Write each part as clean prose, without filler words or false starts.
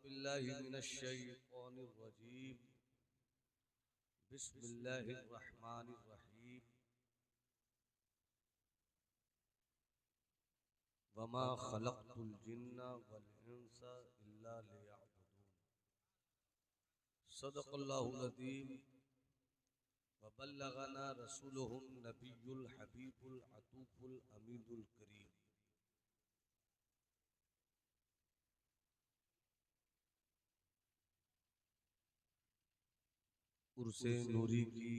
बिल्लाहि मिनश्शैतानिर रजीम। बिस्मिल्लाहिर रहमानिर रहीम। वमा खलक़तुल जिन्ना वल इंसा इल्ला लियअबुदून। सदक़ल्लाहुल अज़ीम व बल्लगना रसूलुहुन नबियुल हबीबुल अतूफुल अमीनुल करीम। उर्से नूरी की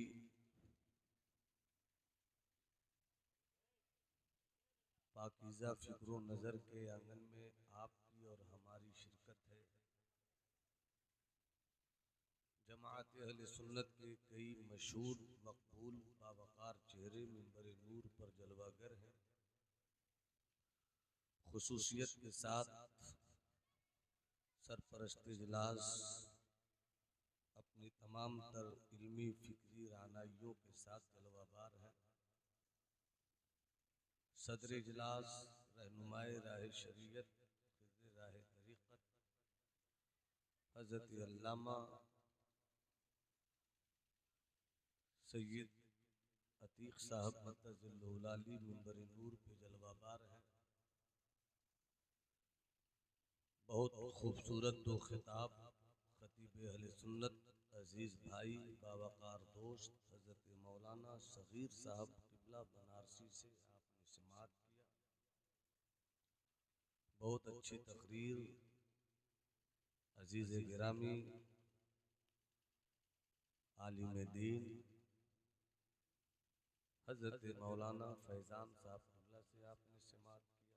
पाकीज़ा फ़िक्र नज़र के आंगन में आपकी और हमारी शिरकत है। जमाअत अहले सुन्नत के कई मशहूर मकबूल बावकार चेहरे मिंबर नूर पर जलवागर हैं। खुसूसियत के साथ सरपरस्त इजलास अपनी तमाम तर इल्मी फिक्री रानाइयों के साथ जलवाबार है। सदर इजलास रहनुमाए राह शरीयत खिज़्र राह तरीक़त हज़रत अल्लामा सैयद अतीक़ साहब मद्दज़िल्लहुल आली मिंबर नूर पे जलवाबार हैं। बहुत खूबसूरत दो खिताब खतीब अहले सुन्नत अजीज़ भाई बावकार दोस्त हज़रत मौलाना सग़ीर साहब क़िबला बनारसी से आपने समाअत किया। बहुत अच्छी तकरीर अजीज़ गिरामी आलिम दीन हज़रत मौलाना फैज़ान साहब क़िबला से आपने समाअत किया।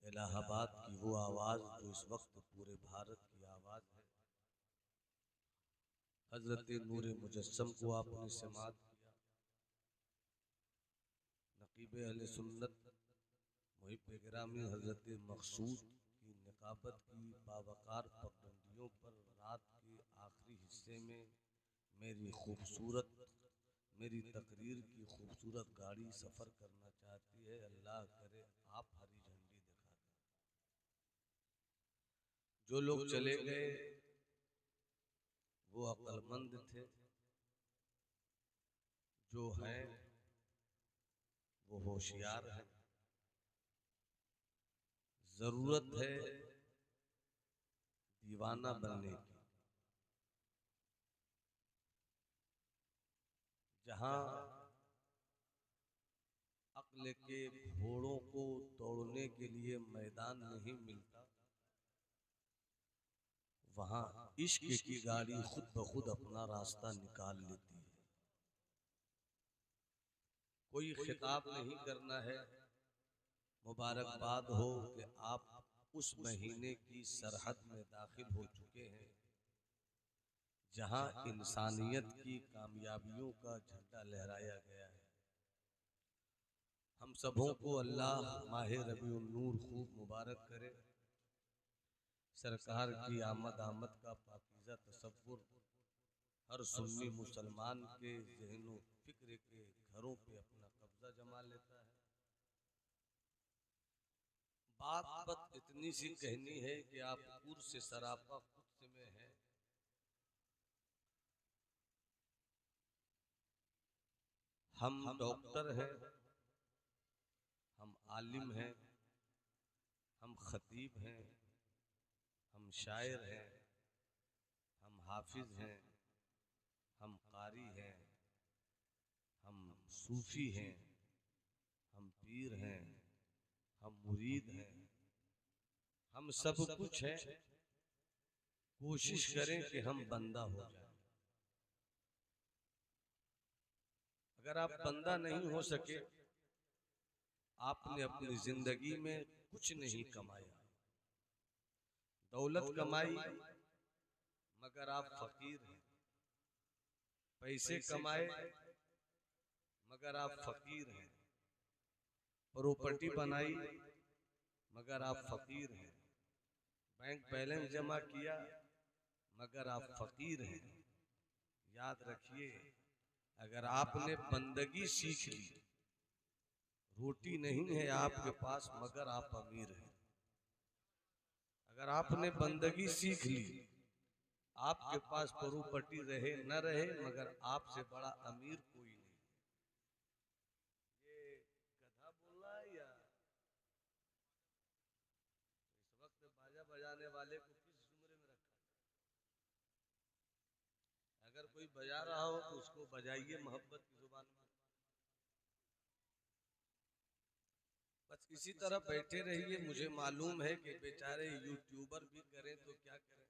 इलाहाबाद की वो आवाज़ जो इस वक्त पूरे भारत की आवाज़ है। हज़रत नूर मुजस्सम को आपने समाअत किया। नक़ीब अहले सुन्नत मुहिब गिरामी हज़रत मक़सूद की निकाबत की बावकार पगडंडियों पर रात के आखिरी हिस्से में मेरी तकरीर की खूबसूरत गाड़ी सफ़र करना चाहती है। अल्लाह करे आप हरी झंडी दिखा दें। जो लोग चले गए वो अक्लमंद थे, जो हैं वो होशियार हैं। जरूरत है दीवाना बनने की। जहां अक्ल के घोड़ों को दौड़ने के लिए मैदान नहीं मिलता, वहां इश्क की गाड़ी खुद ब खुद अपना रास्ता निकाल लेती है। कोई खिताब नहीं करना है, मुबारकबाद हो कि आप उस महीने की सरहद में दाखिल हो चुके हैं जहां इंसानियत की कामयाबियों का झंडा लहराया गया है। हम सबों को अल्लाह माह रबीउन नूर खूब मुबारक करे। सरकार की आमद का पाकीज़ा तसव्वुर हर सुन्नी मुसलमान के ज़हन फिक्र के घरों पे अपना कब्जा जमा लेता है। बात इतनी सी कहनी है कि आप पूर से सरापा कुत्स में हैं। हम डॉक्टर हैं, हम आलिम हैं, हम खतीब हैं, हम शायर हैं, हम हाफिज हैं, हम कारी हैं, हम सूफी हैं, हम पीर हैं, हम मुरीद हैं, हम सब कुछ हैं। कोशिश करें कि हम बंदा हो जाएं। अगर आप बंदा नहीं हो सके, आपने अपनी जिंदगी में कुछ नहीं कमाया। दौलत कमाई मगर आप फकीर हैं, पैसे कमाए मगर आप फकीर हैं, प्रॉपर्टी बनाई मगर आप फकीर हैं, बैंक बैलेंस जमा किया मगर आप फकीर हैं। याद रखिए, अगर आपने बंदगी सीख ली, रोटी नहीं है आपके पास मगर आप अमीर हैं। अगर आपने बंदगी सीख ली, आपके पास प्रॉपर्टी रहे न रहे, मगर आपसे बड़ा अमीर कोई नहीं। ये गधा बोल रहा है या इस वक्त बाजा बजाने वाले को किस जुमरे में रखा? अगर कोई बजा रहा हो तो उसको बजाइए मोहब्बत की जुबान में। बस इसी तरह बैठे रहिए। मुझे मालूम है कि बेचारे यूट्यूबर भी करें तो क्या करें,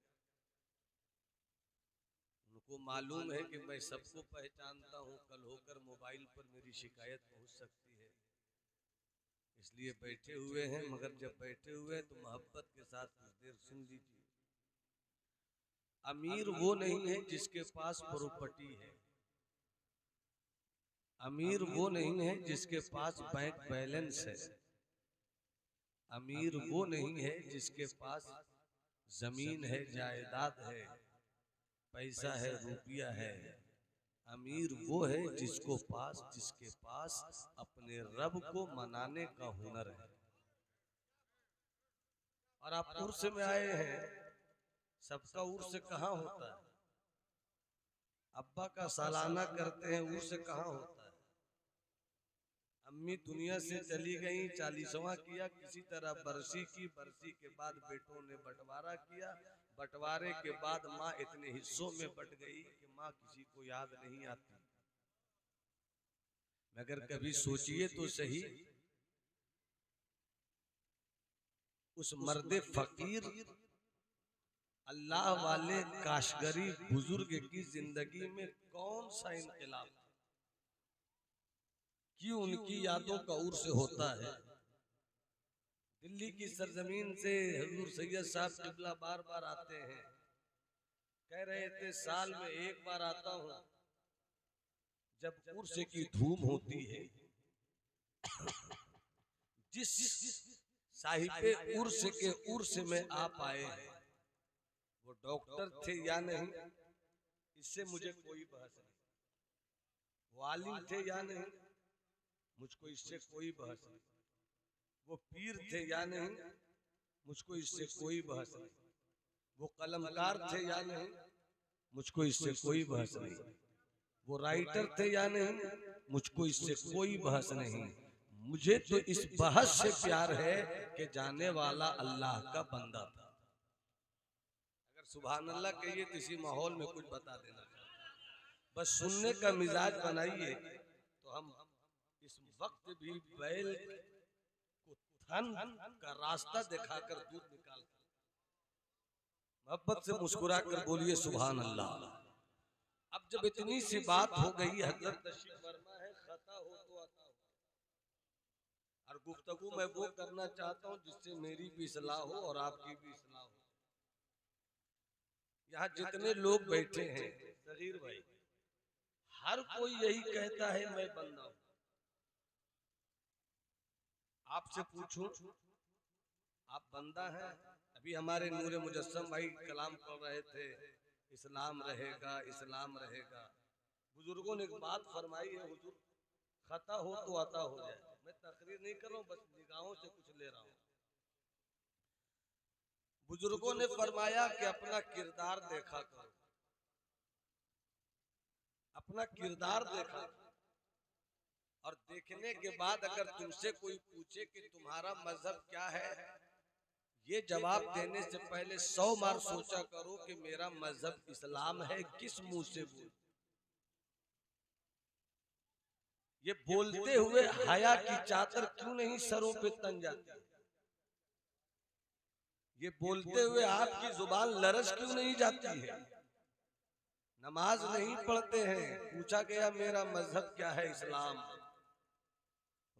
उनको मालूम है कि मैं सबको पहचानता हूं, कल होकर मोबाइल पर मेरी शिकायत पहुंच सकती है, इसलिए बैठे हुए हैं। मगर जब बैठे हुए हैं तो मोहब्बत के साथ कुछ देर सुन लीजिए। अमीर वो नहीं है जिसके पास प्रॉपर्टी है, अमीर वो नहीं है जिसके पास बैंक बैलेंस है, अमीर वो नहीं है जिसके पास जमीन है, जायदाद है, पैसा है, रुपया है। अमीर वो है जिसके पास अपने रब को मनाने का हुनर है। और आप उर्स में आए हैं, सबका उर्स कहाँ होता है? अब्बा का सालाना करते हैं, उर्स कहाँ होता है? अम्मी दुनिया से चली गई, 40वां किया, किसी तरह बरसी की, बरसी के बाद बेटों ने बंटवारा किया, बंटवारे के बाद माँ इतने हिस्सों में बट गई कि माँ किसी को याद नहीं आती। मगर कभी सोचिए तो सही, उस मर्दे फकीर अल्लाह वाले काशगरी बुजुर्ग की जिंदगी में कौन सा इनकलाब था कि उनकी यादों का उर्स होता है। दिल्ली की सरजमीन से हुजूर सैयद साहब किबला बार बार आते हैं, कह रहे थे साल में एक बार आता हूं, जब उर्स की धूम होती है। जिस साहिबे उर्स के उर्स में आप आए हैं, वो डॉक्टर थे या नहीं, इससे मुझे कोई बहस नहीं। वो आलिम थे या नहीं, मुझको इससे कोई बहस नहीं। वो पीर थे या नहीं, मुझको इससे कोई बहस नहीं। वो कलमकार थे या नहीं, मुझको इससे कोई बहस नहीं। वो राइटर थे या नहीं, मुझको इससे कोई बहस नहीं। मुझे तो इस बहस से प्यार है कि जाने वाला अल्लाह का बंदा था। अगर सुभान अल्लाह कहिए तो इसी माहौल में कुछ बता देना, बस सुनने का मिजाज बनाइए। तो हम इस वक्त भी बैल को थन का रास्ता दिखाकर दूध निकाल, मोहब्बत से मुस्कुरा कर बोलिए सुभान अल्लाह। अब जब इतनी सी बात हो गई, हजरत तशरीफ फरमा है, खता हो तो आता हो। और गुफ्तगू मैं वो करना चाहता हूँ जिससे मेरी भी इस्लाह हो और आपकी भी इस्लाह हो। यहाँ जितने लोग बैठे हैं सगीर भाई, हर कोई यही कहता है मैं बंदा हूं। आपसे पूछूं, आप बंदा हैं? अभी हमारे नूरे मुजस्सम भाई कलाम पढ़ रहे थे, इस्लाम रहेगा, इस्लाम रहेगा। बुजुर्गों ने एक बात फरमाई है, हुजूर खता हो तो आता हो जाए। मैं तकरीर नहीं कर रहा हूँ, बस निगाहों से कुछ ले रहा हूँ। बुजुर्गों ने फरमाया कि अपना किरदार देखा करो, अपना किरदार देखा, और देखने के बाद अगर तुमसे कोई पूछे कि तुम्हारा मजहब क्या है, ये जवाब देने से पहले 100 बार सोचा करो कि मेरा मजहब इस्लाम है। किस मुंह से बोल, ये बोलते हुए हया की चादर क्यों नहीं सरों पे तन जाती? ये बोलते हुए आपकी जुबान लरज क्यों नहीं जाती है? नमाज नहीं पढ़ते हैं, पूछा गया मेरा मजहब क्या है, इस्लाम।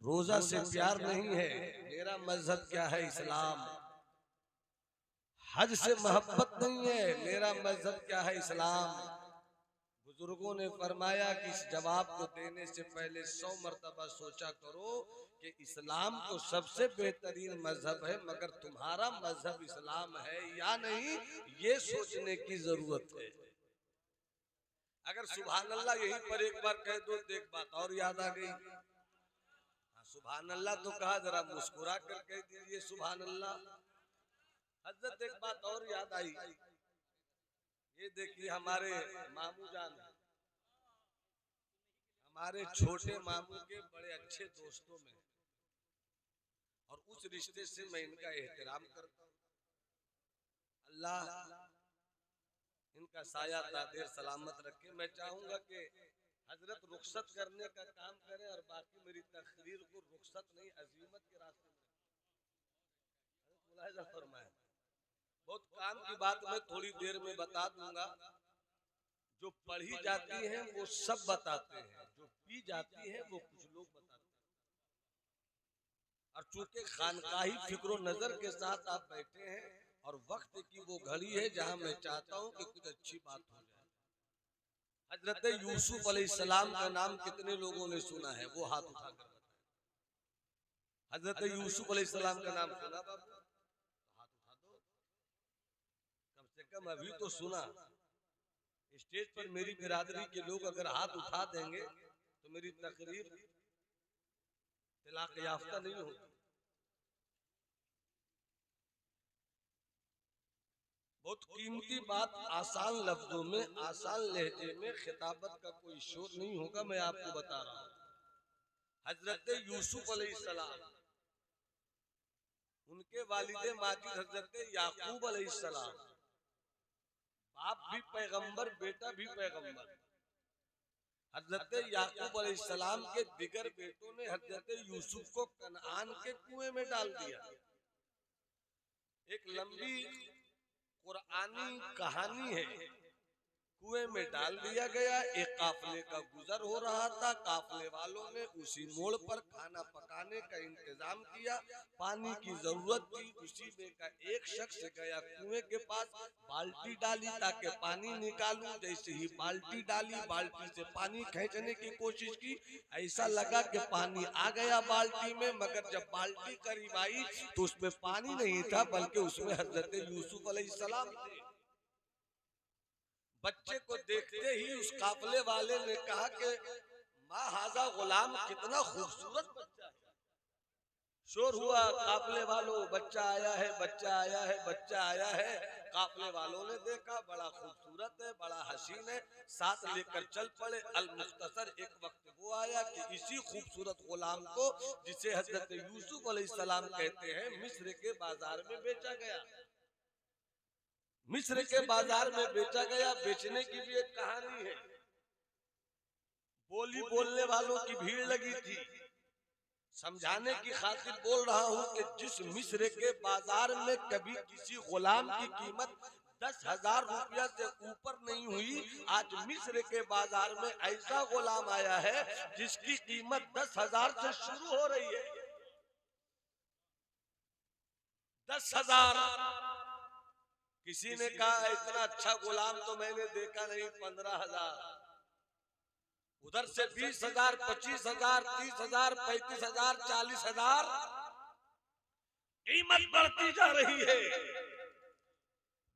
रोजा से प्यार नहीं है, मेरा मजहब क्या है, इस्लाम। हज से मोहब्बत नहीं है, मेरा मजहब क्या है, इस्लाम। बुजुर्गों ने फरमाया कि इस जवाब को देने से पहले 100 मर्तबा सोचा करो कि इस्लाम तो सबसे बेहतरीन मजहब है, मगर तुम्हारा मजहब इस्लाम है या नहीं, ये सोचने की जरूरत है। अगर सुभान अल्लाह यहीं पर एक बार कह दो तो एक बात और याद आ गई। हाँ, सुभान अल्लाह तो कहा, जरा मुस्कुरा कर कह दीजिए सुभान अल्लाह। हजरत एक बात और याद आई, ये देखिए हमारे मामू जान, हमारे छोटे मामू के बड़े अच्छे दोस्तों में, और उस रिश्ते से मैं इनका एहतराम करता हूँ। अल्लाह इनका साया तादेर सलामत रखे। मैं चाहूंगा कि हजरत रुखसत करने का काम करें और बाकी मेरी तकरीर को रुखसत नहीं अजीमत के रास्ते में मुलाहिजा फरमाएं। बहुत काम की बात मैं थोड़ी देर में बता दूंगा। जो पढ़ी जाती है वो सब बताते हैं, जो पी जाती है वो कुछ लोग बताते हैं। और चूंकि खानकाही फिक्र नजर के साथ आप बैठे हैं और वक्त की वो घड़ी है जहां मैं चाहता हूं कि कुछ अच्छी बात हो जाए। हजरत यूसुफ अलैहिस्सलाम का नाम कितने लोगों ने सुना है? वो हाथ उठाकर बताएं। हजरत यूसुफ अलैहिस्सलाम का नाम सुना बाबू? हाथ उठा दो, कम से कम अभी तो सुना। स्टेज पर मेरी बिरादरी के लोग अगर हाथ उठा देंगे तो मेरी तकरीर तिलाक याफ्ता नहीं होगी। बहुत कीमती बात, आसान लफ्जों में, आसान लहजे में, खिताबत का कोई शोर नहीं होगा। मैं आपको बता रहा हूं, हजरत यूसुफ अलैहिस्सलाम, उनके वालिदे माजिद हजरत याकूब अलैहिस्सलाम, बाप भी पैगंबर, बेटा भी पैगंबर। हजरत याकूब अलैहिस्सलाम के दिगर बेटों ने हजरत यूसुफ को कनान के कुएं में डाल दिया। एक लंबी कुरानी कहानी है। कुएं में डाल दिया गया। एक काफले का गुजर हो रहा था, काफले वालों ने उसी मोड़ पर खाना पकाने का इंतजाम किया। पानी की जरूरत थी, उसी में का एक शख्स गया कुएं के पास, बाल्टी डाली ताकि पानी निकालूं। जैसे ही बाल्टी डाली, बाल्टी से पानी खींचने की कोशिश की, ऐसा लगा कि पानी आ गया बाल्टी में, मगर जब बाल्टी करीब आई तो उसमें पानी नहीं था, बल्कि उसमें हजरत यूसुफ अलैहिस्सलाम थे। बच्चे को देखते ही उस काफले वाले ने कहा कि माँ हाजा गुलाम, कितना खूबसूरत बच्चा है। शोर हुआ, काफले वालों, बच्चा आया है, बच्चा आया है, बच्चा आया है। काफले वालों ने देखा, बड़ा खूबसूरत है, बड़ा हसीन है, साथ लेकर चल पड़े। अल मुख्तसर एक वक्त वो आया कि इसी खूबसूरत गुलाम को, जिसे हजरत यूसुफ अलैहिस्सलाम कहते हैं, मिस्र के बाजार में बेचा गया। मिस्र के बाजार में बेचा गया। बेचने की भी एक कहानी है। बोली बोलने वालों की भीड़ लगी थी। समझाने की खातिर बोल रहा हूं कि जिस मिस्र के बाजार में कभी किसी गुलाम की कीमत 10,000 रुपया से ऊपर नहीं हुई, आज मिस्र के बाजार में ऐसा गुलाम आया है जिसकी कीमत 10,000 से शुरू हो रही है। 10,000। किसी ने कहा इतना अच्छा गुलाम तो मैंने देखा नहीं, 15,000। उधर से 20,000, 25,000, 30,000, 35,000, 40,000। कीमत बढ़ती जा रही है,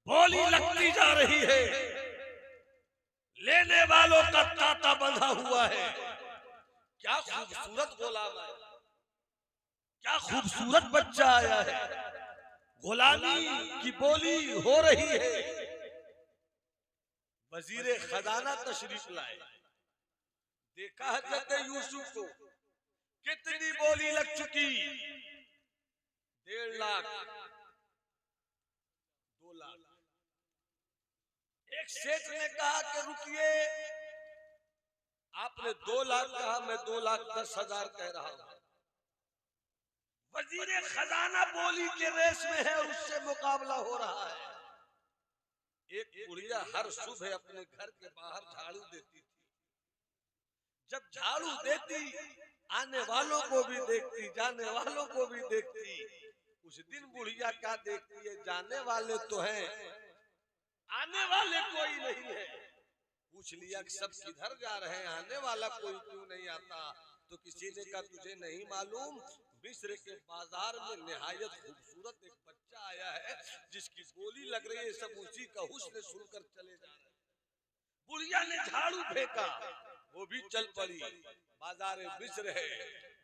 बोली लगती जा रही है। लेने वालों का तांता बंधा हुआ है। क्या खूबसूरत गुलाम है, क्या खूबसूरत बच्चा आया है। गुलामी की बोली हो रही है। वजीर खजाना तशरीफ लाए, देखा हजरत यूसुफ को, कितनी बोली लग चुकी, 1.5 लाख, 2 लाख। एक सेठ ने कहा कि रुकिए, आपने 2 लाख कहा, मैं 2,10,000 कह रहा हूं। वजीर खजाना बोली के रेस में है, उससे मुकाबला हो रहा है। एक बुढ़िया हर सुबह अपने घर के बाहर झाड़ू देती थी। जब झाड़ू देती, आने वालों को भी देखती, जाने वालों को भी देखती। उस दिन बुढ़िया क्या देखती है, जाने वाले तो हैं, आने वाले कोई नहीं है। पूछ लिया कि सब किधर जा रहे हैं, आने वाला कोई क्यों नहीं आता? तो किसी ने कहा तुझे नहीं मालूम, मिस्र के बाजार में निहायत खूबसूरत एक बच्चा आया है जिसकी बोली लग रही है, सब उसी का हुस्न सुनकर चले जा रहे हैं। बुढ़िया ने झाड़ू फेंका, वो भी चल पड़ी। बाजार मिस्र है,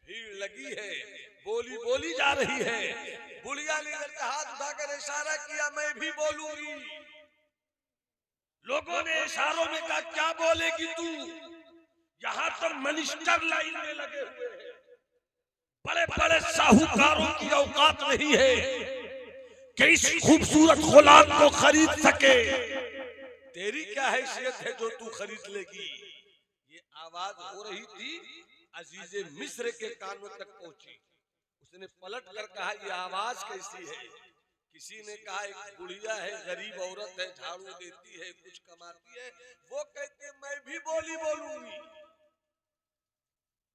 भीड़ लगी है, बोली बोली जा रही है। बुढ़िया ने इधर हाथ उठाकर इशारा किया, मैं भी बोलूंगी। लोगों ने इशारों में कहा, क्या बोलेगी तू? यहाँ तो मिनिस्टर लाइन में लगे हुए हैं, बड़े बड़े साहूकारों की औकात नहीं है कि इस खूबसूरत गुलाम को खरीद सके। तेरी क्या हैसियत है जो तू खरीद लेगी? ये आवाज हो रही थी, अजीजे मिस्र के कानों तक पहुंची। उसने पलट कर कहा, ये आवाज कैसी है? किसी ने कहा, एक बुढ़िया है, गरीब औरत है, झाड़ू देती है, कुछ कमाती है। वो कहती है, मैं भी बोलूंगी।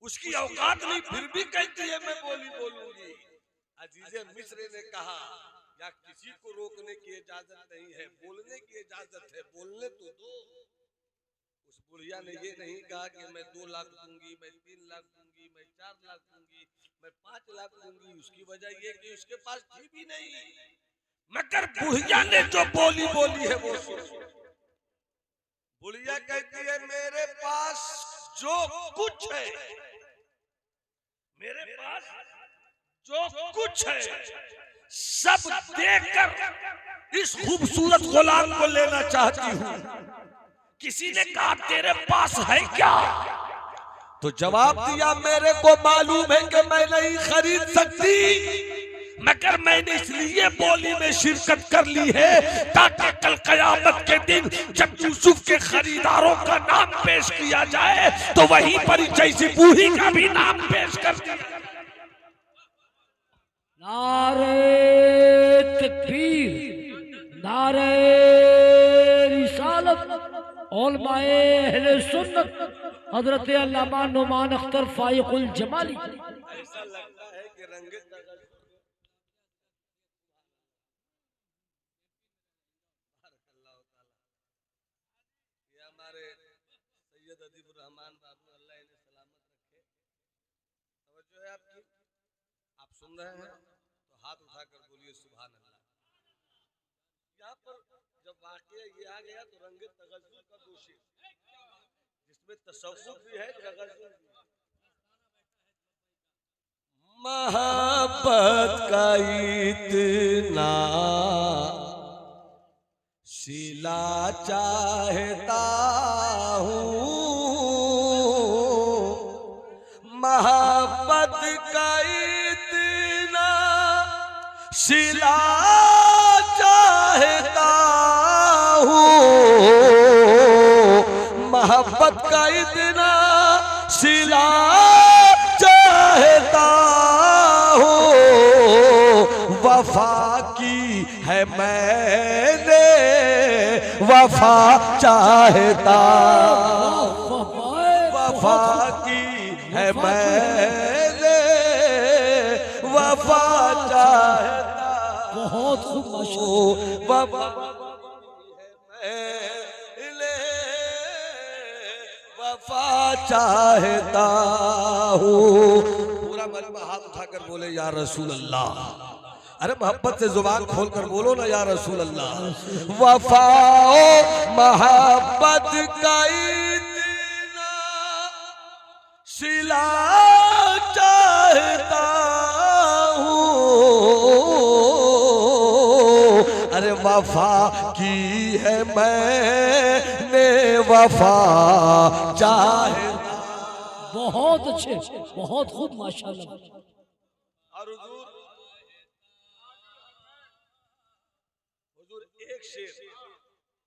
उसकी औकात नहीं, फिर भी कहती है मैं बोलूंगी। अजीजे मिस्र ने कहा, या किसी को रोकने की इजाजत नहीं है, बोलने की इजाजत है, बोलने तो दो। उस बुढ़िया ने ये नहीं कहा कि मैं 2 लाख दूंगी, मैं 3 लाख दूंगी, मैं 4 लाख दूंगी, मैं 5 लाख दूंगी। उसकी वजह ये कि उसके पास थी भी नहीं, मगर बुढ़िया ने जो बोली है वो सुनो। बुढ़िया कहती है, मेरे पास जो कुछ है, मेरे पास जो कुछ है, सब देकर इस खूबसूरत गुलाम को लेना चाहती हूँ। किसी ने कहा, तेरे पास है क्या? तो जवाब दिया, मेरे को मालूम है कि मैं नहीं खरीद सकती, मगर मैंने इसलिए बोली में शिरकत कर ली है ताकि कल कयामत के दिन जब यूसुफ के खरीदारों का नाम पेश किया जाए तो वहीं पर जैसी बूढ़ी का भी नाम पेश कर दिया। नारे तकबीर, नारे रिसालत, उलमाए अहले सुन्नत हजरत अल्लामा नुमान अख्तर फाइकुल जमाली। ऐसा लगता है कि रंगे हमारे सैयद अदीबुर रहमान बाबू, अल्लाह इन्हें सलामत रखे। तवज्जो है आपकी? आप सुन रहे हैं तो हाथ उठाकर बोलिए सुभान अल्लाह। यहाँ पर जब वाकया ये आ गया तो रंगे तगज्जुल का दोषी, जिसमें तसव्वुफ भी है, तगज्जुल भी है। मोहब्बत का इतना सिला चाहता हूँ, मोहब्बत का इतना सिला चाहता हूँ, मोहब्बत का इतना सिला चाहता हूँ, वफा की है मैंने वफा चाहता, वफा की है मैंने वफा चाहता। बहुत खूब माशाअल्लाह। वफा वफा चाहता हूँ। पूरा मजमा हाथ उठाकर बोले या रसूल अल्लाह। अरे मोहब्बत से जुबान खोलकर बोलो ना या रसूल अल्लाह। वफा मोहब्बत का इतना सिला चाहता हूँ, अरे वफा की है मैंने वफा चाहता। बहुत अच्छे, बहुत खूब माशाअल्लाह। और हुजूर एक शेर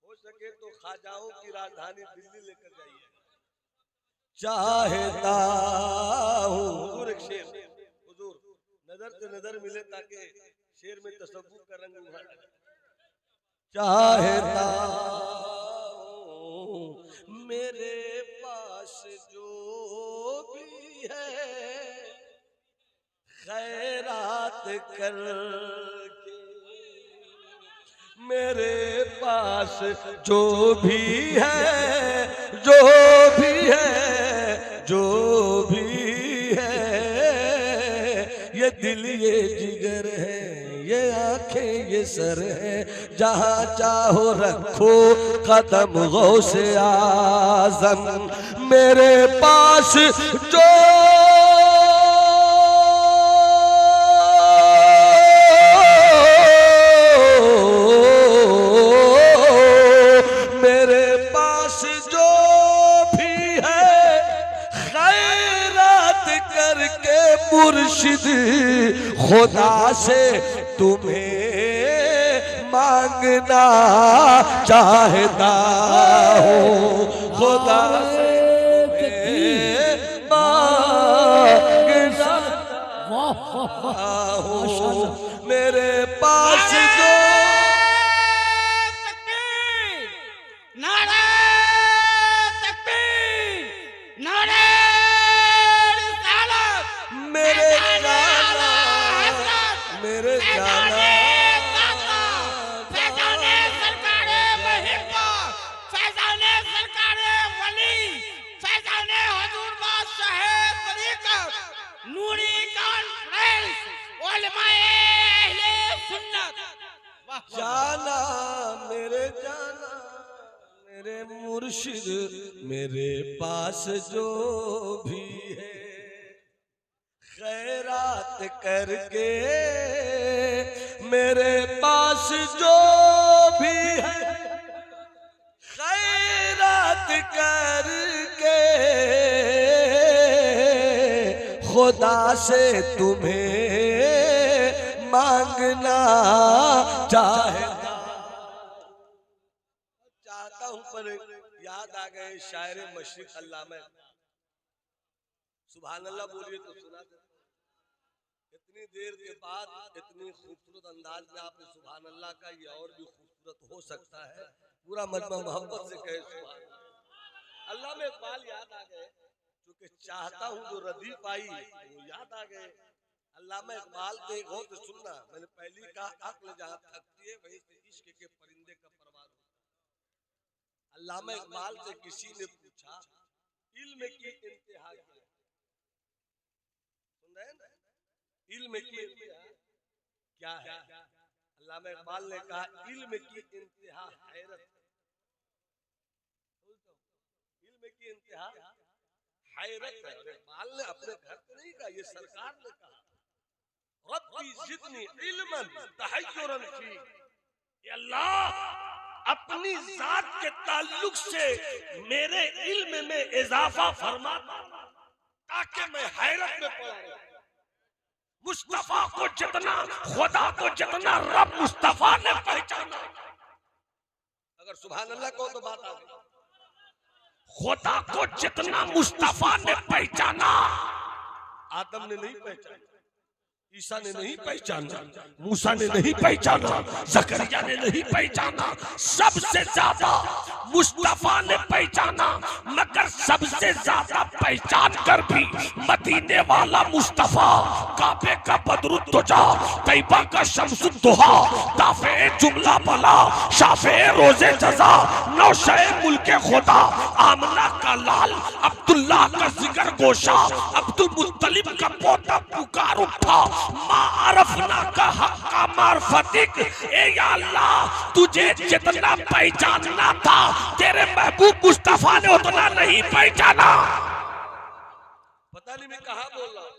हो सके तो ख्वाजाओं की राजधानी दिल्ली लेकर जाइए। चाहता हूँ हुजूर, एक शेर, हुजूर नजर से नजर मिले ताकि शेर में तसव्वुफ का रंग उभर आए। चाहता हूँ मेरे पास जो भी है खैरात करके, मेरे पास जो भी है, जो भी है, जो भी है, ये दिल ये जिगर है, ये आंखें ये सर है, जहाँ चाहो रखो कदम गौसे आज़म, मेरे पास जो खुदा से तुम्हें मांगना चाहता हूँ, खुदा से तुम्हें मांगना हूँ। मेरे पास जो जाना मेरे जाना मेरे मुर्शिद मेरे पास जो भी है खैरात करके, मेरे पास जो भी है खैरात करके, खुदा से तुम्हें मांगना चाहता हूं। पर याद आ गए शायर मशरिक अल्लामा, सुभान अल्लाह बोलिए तो सुना। इतनी देर के बाद इतनी खूबसूरत अंदाज में आपने सुभान अल्लाह का, ये और भी खूबसूरत हो सकता है। पूरा मजमा मोहब्बत से कहे सुभान अल्लाह। में इकबाल याद आ गए, क्योंकि चाहता हूं जो रदीफ आई वो याद आ गए। अल्लामा इकबाल से गौर से सुनना, मैंने पहली कहा अक्ल जहां थकती है वहीं से इश्क के परिंदे का परवाज़ होता है। अल्लामा इकबाल से किसी ने पूछा इल्म की इंतहा क्या है? सुन रहे हैं ना, इल्म की इंतहा क्या है? अल्लामा इकबाल ने कहा इल्म की इंतहा हैरत। इल्म की इंतहा हैरत है। इकबाल ने अपने घर पे नहीं कहा, ये सरकार ने कहा। रब्बी जिदनी इल्मन तहय्युरन फी, या अल्लाह अपनी जात के ताल्लुक से मेरे इल्म में इजाफा फरमा ताकि मैं हैरत में पड़ा रहूं। मुस्तफा को जितना, खुदा को जितना रब मुस्तफा ने पहचाना, अगर सुभान अल्लाह को तो बात आ गई। खुदा को जितना मुस्तफा ने पहचाना, आदम ने नहीं पहचाना, ईसा ने नहीं पहचाना, मूसा ने नहीं पहचाना, जकरिया ने नहीं पहचाना, सबसे ज्यादा मुस्तफा ने पहचाना। मगर सबसे ज्यादा पहचान कर भी मदीने वाला मुस्तफा, काबे का बदरुद्दुजा, तैयबा का शम्सुद्दुहा, दाफे जुमला बला, शाफे रोजे जजा, नौशे मुल्के खुदा, आमना का लाल, अब्दुल्ला का जिगर गोशा, अब्दुल मुत्तलिब का पोता पुकार उठा, मारफना का हक्का मारफतिक। ए या अल्लाह, तुझे जितना पहचानना था तेरे महबूब मुस्तफा ने उतना नहीं पहचाना। पता नहीं मैं कहाँ बोल रहा हूँ,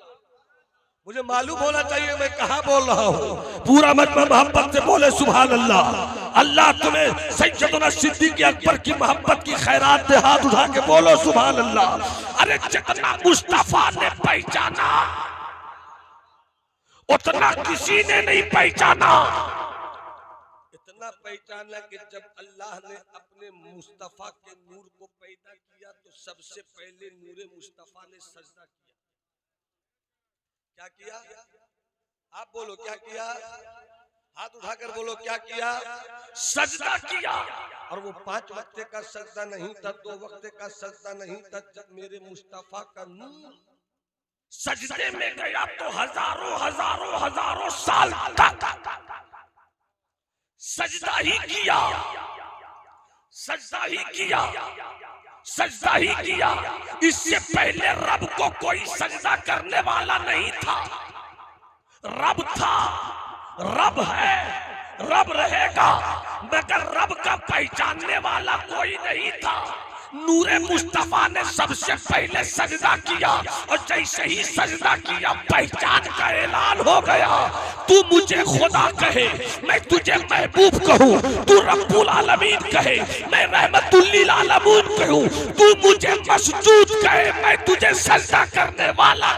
मुझे मालूम होना चाहिए मैं कहाँ बोल रहा हूँ। पूरा मजमा मोहब्बत से बोले सुभान अल्लाह। अल्लाह तुम्हें सैयदना सिद्दीक़ अकबर की मोहब्बत की खैरात दे। हाथ उठा के बोलो सुभान अल्लाह। अरे जितना मुस्तफा ने पहचाना उतना किसी ने नहीं पहचाना। इतना पहचाना कि जब अल्लाह ने अपने मुस्तफा के नूर को पैदा किया तो सबसे पहले नूरे मुस्तफा ने सजदा किया। क्या किया? आप बोलो क्या किया? हाथ उठाकर बोलो क्या किया? सजदा किया। और वो 5 वक्त का सजदा नहीं था, 2 वक्त का सजदा नहीं था। जब मेरे मुस्तफा का नूर सजदे में गया तो हजारों हजारों हजारों साल तक सजदा ही किया, सजदा ही किया, सजदा ही किया। इससे पहले रब को कोई सजदा करने वाला नहीं था। रब था, रब है, रब रहेगा, मगर रब का पहचानने वाला कोई नहीं था। नूरे मुस्तफा ने सबसे पहले सजदा किया और जैसे ही सजदा किया पहचान का ऐलान हो गया। तू मुझे खुदा कहे, मैं तुझे महबूब कहूँ। तू रब्बुल आलमीन कहे, मैं रहमतुल लिल आलमीन कहूँ। तू मुझे मसजूद कहे, मैं तुझे सजदा करने वाला।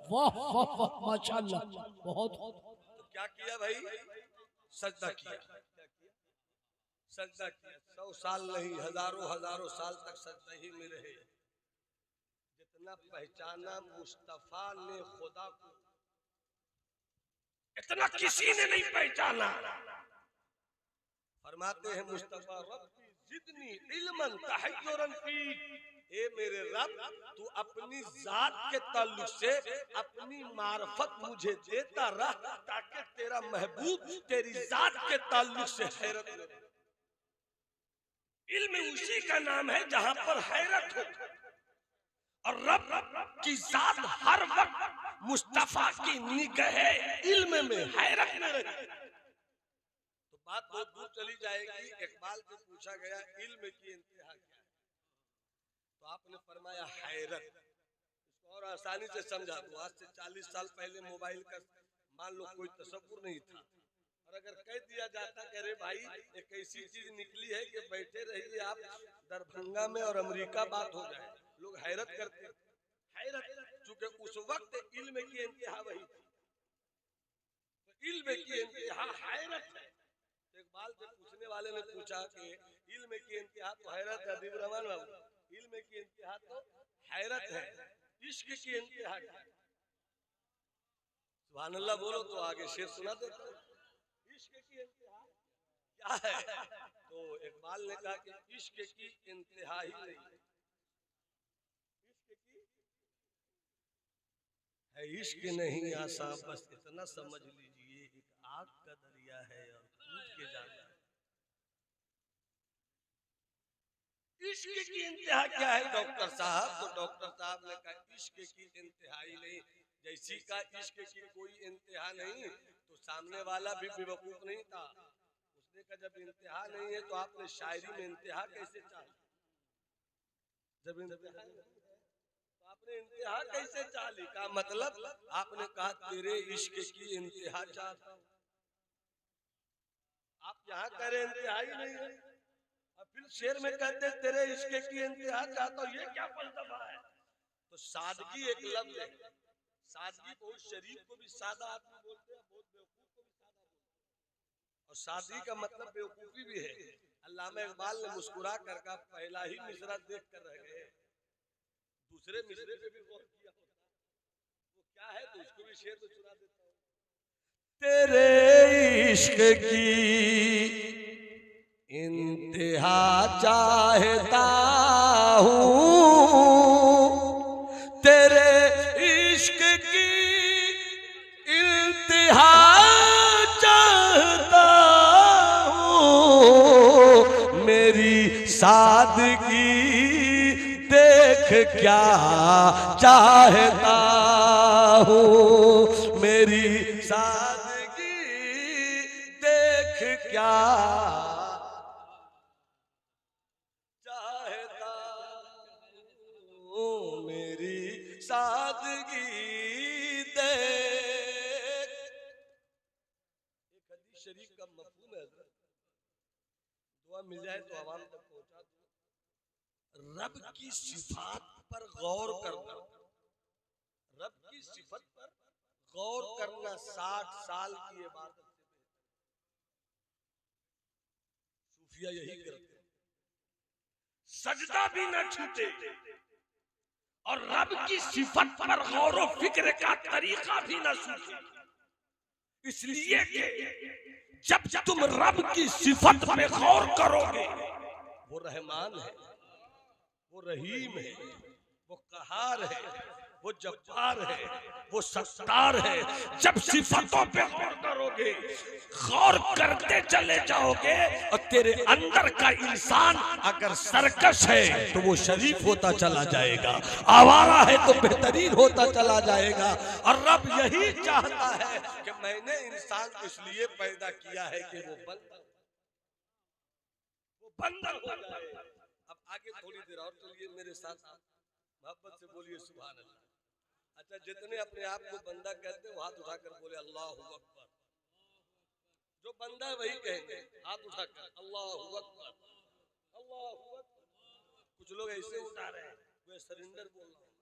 वाह वाह वाह माशाअल्लाह, बहुत। तो क्या किया भाई? सजदा किया, सजदा किया। 100 साल नहीं, हजारों हजारों साल तक सजदा ही में रहे। जितना पहचाना मुस्तफा ने खुदा को, इतना किसी ने नहीं पहचाना। फरमाते हैं मुस्तफा, रब्बी जिदनी इल्मन तहय्युरन फी, ए मेरे रब तू अपनी जात के ताल्लुक से अपनी मार्फत मुझे देता रह, ताकि तेरा महबूब तेरी जात के ताल्लुक से हैरत हो। इल्म उसी का नाम है जहां पर हैरत हो, और रब की जात हर वक्त मुस्तफा की निगाह इल्म में, हैरत में रहे। तो बात बहुत दूर चली जाएगी। इकबाल से पूछा गया इल्म की इंतहा क्या है, तो आपने फरमाया हैरत। इसको और आसानी से समझा दूं। आज से 40 साल पहले मोबाइल का मान लो कोई तसव्वुर नहीं था, और अगर कह दिया जाता कि अरे भाई एक ऐसी चीज निकली है कि बैठे रहिए आप दरभंगा में और अमेरिका बात हो जाए, लोग हैरत करते। हैरत चूंकि उस वक्त इल्म की इंतहा वही थी, तो इल्म की इंतहा हैरत है। इकबाल से पूछने वाले ने पूछा कि इल्म की इंतहा तो हैरत है अदीब रहमान बाबू, इल्म की इंतहा तो हैरत है, इश्क की इंतहा क्या? सुभान अल्लाह बोलो तो आगे शेर सुना देता हूं। इश्क की इंतहा क्या है? तो इकबाल ने कहा कि इश्क की इंतहा ही नहीं, इश्क की है, इश्क नहीं आसा, बस इतना समझ लीजिए एक आग का दरिया है और कूद के जाना है। इश्क की इंतहा क्या है डॉक्टर साहब? तो डॉक्टर साहब ने कहा इश्क की इंतहा ही नहीं। जैसी का इश्क की कोई इंतहा नहीं तो सामने वाला भी बेवकूफ नहीं था। उसने कहा जब इंतहा नहीं है तो आपने शायरी में इंतहा कैसे चाही? जब इंतहा नहीं है तो आपने इंतहा कैसे चाही? का मतलब आपने कहा तेरे इश्क की इंतहा चाहता हूं। आप यहाँ कह रहे इंतहा ही नहीं है, और फिर शेर में कहते तेरे इश्क की इंतहा चाहता हूं, ये क्या फलसफा है? तो सादगी एक लफ्ज है। सादगी बहुत शरीफ को भी सादा आदमी बोलते हैं, बहुत बेवकूफ को भी सादा बोलते हैं, और सादगी का मतलब बेवकूफी भी है। अल्लामा इकबाल ने मुस्कुरा कर का पहला ही मिसरा देख कर रह गए, दूसरे मिसरे पे भी गौर किया होता वो क्या है, तो उसको भी शेर में सुना देता हूं। तेरे इश्क की इंतहा चाहता हूँ, तेरे इश्क की इंतहा चाहता हूँ, मेरी सादगी देख क्या चाहता हूँ, मेरी सादगी देख क्या चाहता हूँ, मेरी सादगी देख। एक हदीस शरीफ का मफहूम है, दुआ मिल जाए तो आवाम तक पहुंचा दो। रब की सिफात पर गौर करना, रब की सिफत पर गौर करना 60 साल की इबादत से बेहतर। सूफिया यही करते हैं, सजदा भी न छूटे और रब की सिफत पर गौर व फिक्र का तरीका भी न छूटे, इसलिए कि जब तुम रब की सिफत पे गौर करोगे, वो रहमान है, वो रहीम है, वो कहार है, वो जब्बार है, वो सत्तार है। जब सिफतों पे गौर करोगे, गौर करते चले जाओगे, और तेरे अंदर का इंसान अगर सरकश है तो वो शरीफ होता चला जाएगा, आवारा है तो बेहतरीन होता चला जाएगा। और रब यही चाहता है कि मैंने इंसान को इसलिए पैदा किया है कि वो बंदर हो जाए। अब आगे थोड़ी देर और चलिए मेरे साथ, मोहब्बत से बोलिए सुभान अल्लाह। अच्छा, जितने अपने आप को बंदा कहते हैं वो हाथ उठाकर बोले अल्लाहु अकबर। जो बंदा है वही कहेंगे हाथ उठाकर अल्लाहु अकबर, अल्लाहु अकबर। कुछ लोग ऐसे उठा रहे हैं, वो सरेंडर बोल रहा हूं,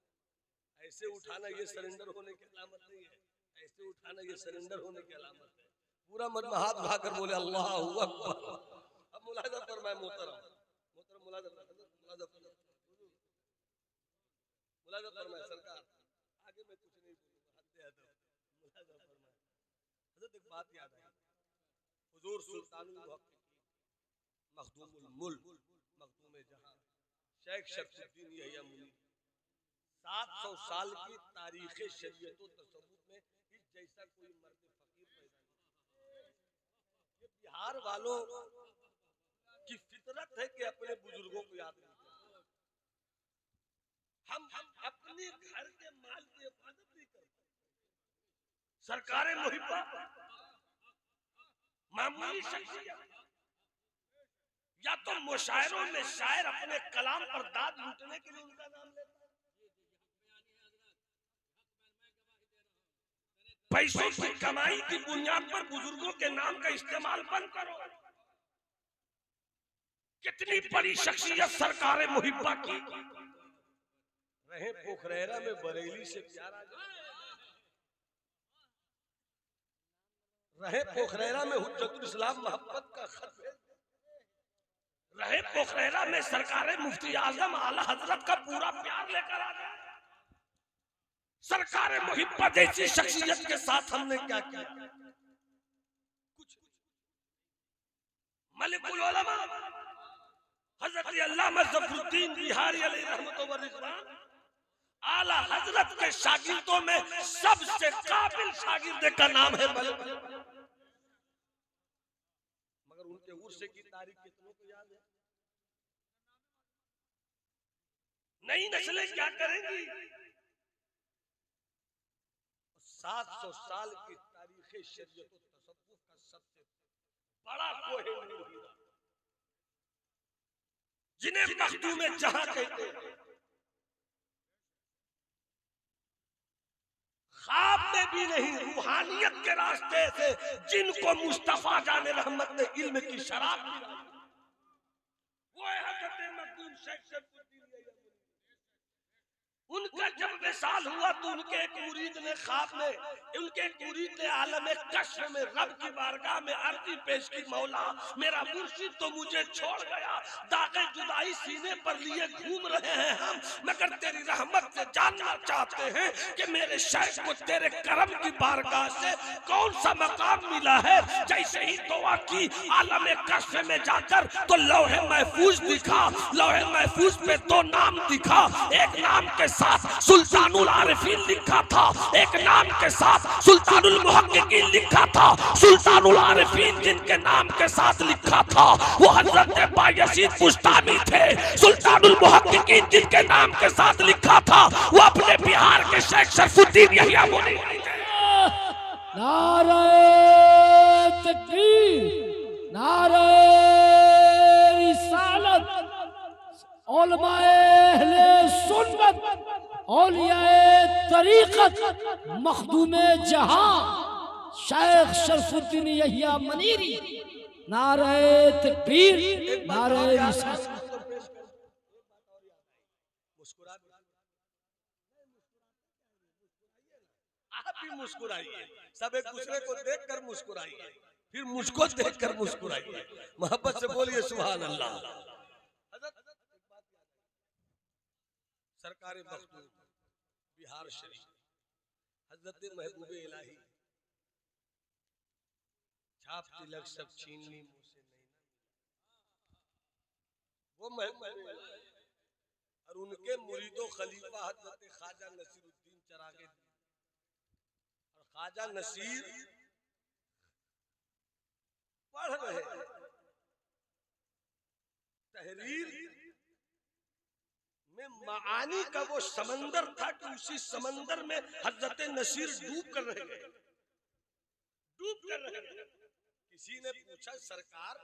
ऐसे उठाना ये सरेंडर होने की अलामत नहीं है, ऐसे उठाना ये सरेंडर होने की अलामत है। पूरा मन में हाथ उठाकर बोले अल्लाह अकबर। अब मुलाजा फरमाए मोहतरम, मोहतरम मुलाजा फरमाए सरकार, आगे मैं कुछ नहीं बोलूंगा, हद है अदब। मुलाजा फरमाए हजरत, एक बात याद आई, हुजूर सुल्तानुल मुहक्किकीन मखदूमुल मुल्क मखदूम जहां शेख शरफुद्दीन यहिया मुनीर 700 साल की तारीख शरीयत व तसव्वुफ में इस जैसा कोई मर्द फकीर पैदा नहीं। ये बिहार वालों की फितरत है कि अपने बुजुर्गों को याद नहीं करते। हम अपने घर के माल की हिफाजत नहीं करते। सरकार मुहिब्बा मामूली शख्सियत या तो मुशायरों में शायर अपने कलाम पर दाद लूटने के लिए उनका नाम लेता है। पैसों की कमाई की बुनियाद पर बुजुर्गों के नाम का इस्तेमाल बंद करो। कितनी बड़ी शख्सियत सरकार मुहिब्बा की। रहे पोखरेरा में बरेली से प्यार आ जाए, रहे पोखरेरा में हुज्जतुल इस्लाम मोहब्बत का खत, रहे पोखरेरा में सरकार मुफ्ती आजम आला हजरत का पूरा प्यार लेकर आ जाए। सरकार मुहिब्बत जैसी शख्सियत के साथ हमने क्या किया? कुछ। मलिकुल उलमा हजरत अल्लामा ज़फरुद्दीन बिहारी अलैहि रहमत व रिज़वान आला हजरत के शागिर्दों में सबसे काबिल शागिर्द का नाम है मलिक। मगर उनके उर्स की तारीख कितनों को याद है? नई नस्लें क्या करेंगी? 700 साल की तारीख शरीयत व तसव्वुफ का सबसे बड़ा कोहे नूर हीरा, जिन्हें मखदूम जहां कहते हैं, ख्वाब में भी नहीं रूहानियत के रास्ते से जिनको मुस्तफा जाने रहमत ने इल्म की शराब पिलाई, वो है हज़रत मखदूम शेख शरफुद्दीन यहिया। उनका जब विसाल हुआ तो उनके एक मुरीद ने ख्वाब में, उनके एक मुरीद ने आलम कश्फ में रब की बारगाह में अर्जी पेश की, मौला मेरा मुर्शिद तो मुझे छोड़ गया, दागे जुदाई सीने पर लिए घूम रहे हैं हम, मगर तेरी रहमत से जानना चाहते हैं कि मेरे शेख को तेरे करम की बारगाह से कौन सा मकाम मिला है। जैसे ही दुआ की आलम कश्फ में जाकर तो लौहे महफूज दिखा, लौहे महफूज पे 2 नाम दिखा, एक नाम के साथ सुल्तानुल आरिफीन लिखा था, एक नाम के साथ सुल्तानुल मुहक्किकीन लिखा था। सुल्तानुल आरिफीन जिनके नाम के साथ लिखा था वो हजरत बायजीद बुस्तामी थे। सुल्तानुल मुहक्किकीन जिनके नाम के साथ लिखा था वो अपने बिहार के शेख शरफुद्दीन यहिया मुनीर थे। नारे तकबीर, नारे रिसालत, उलमाए अहले सुन्नत, औलियाए तरीक़त, मखदूमे जहां शेख शरफुद्दीन यहिया मनीरी। नारे तकबीर, नारे रिसालत। आप भी मुस्कुराइए, सब एक दूसरे को देखकर मुस्कुराइए, फिर मुझको देखकर मुस्कुराइए, मोहब्बत से बोलिए सुभान अल्लाह। सरकार मखदूम बिहार शरीफ हजरत महबूब इलाही छाप तिलक सब छीन ली मुझसे नहीं, वो महबूब और उनके मुरीदो खलीफा हजरत ख्वाजा नसीरुद्दीन चरागे, और ख्वाजा नसीर पढ़ रहे तहरीर में मानी का वो समंदर था कि उसी समंदर में हजरत नसीर डूब कर रह गए, डूब कर रह गए। किसी ने पूछा सरकार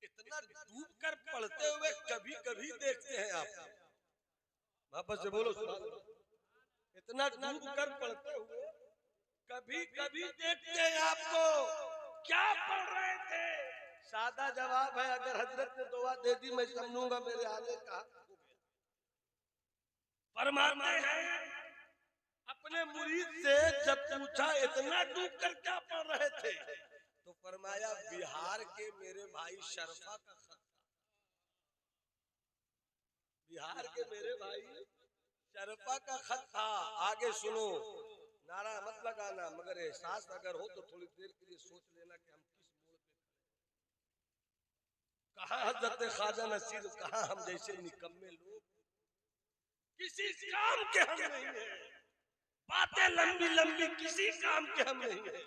इतना डूब कर पढ़ते हुए कभी कभी देखते हैं आप? वापस से बोलो, इतना डूब कर पढ़ते हुए कभी कभी देखते हैं आपको, क्या पढ़ रहे थे? सादा जवाब है, अगर हजरत ने दुआ दे दी मैं समझूंगा मेरे आने का। फरमाते हैं अपने मुरीद से जब पूछा इतना डूब कर क्या पढ़ रहे थे, तो फरमाया बिहार के मेरे भाई शरफा का खत, बिहार के मेरे भाई शरफा का खत था। आगे सुनो, नारा मत लगाना, मगर एहसास अगर हो तो थोड़ी देर के लिए सोच लेना कि हम किस मोड़ पे, कहाँ हजरत ख्वाजा नसीर, कहाँ हम जैसे निकम्मे लोग, किसी काम के हम नहीं है, बातें लंबी लंबी किसी काम के हम नहीं है,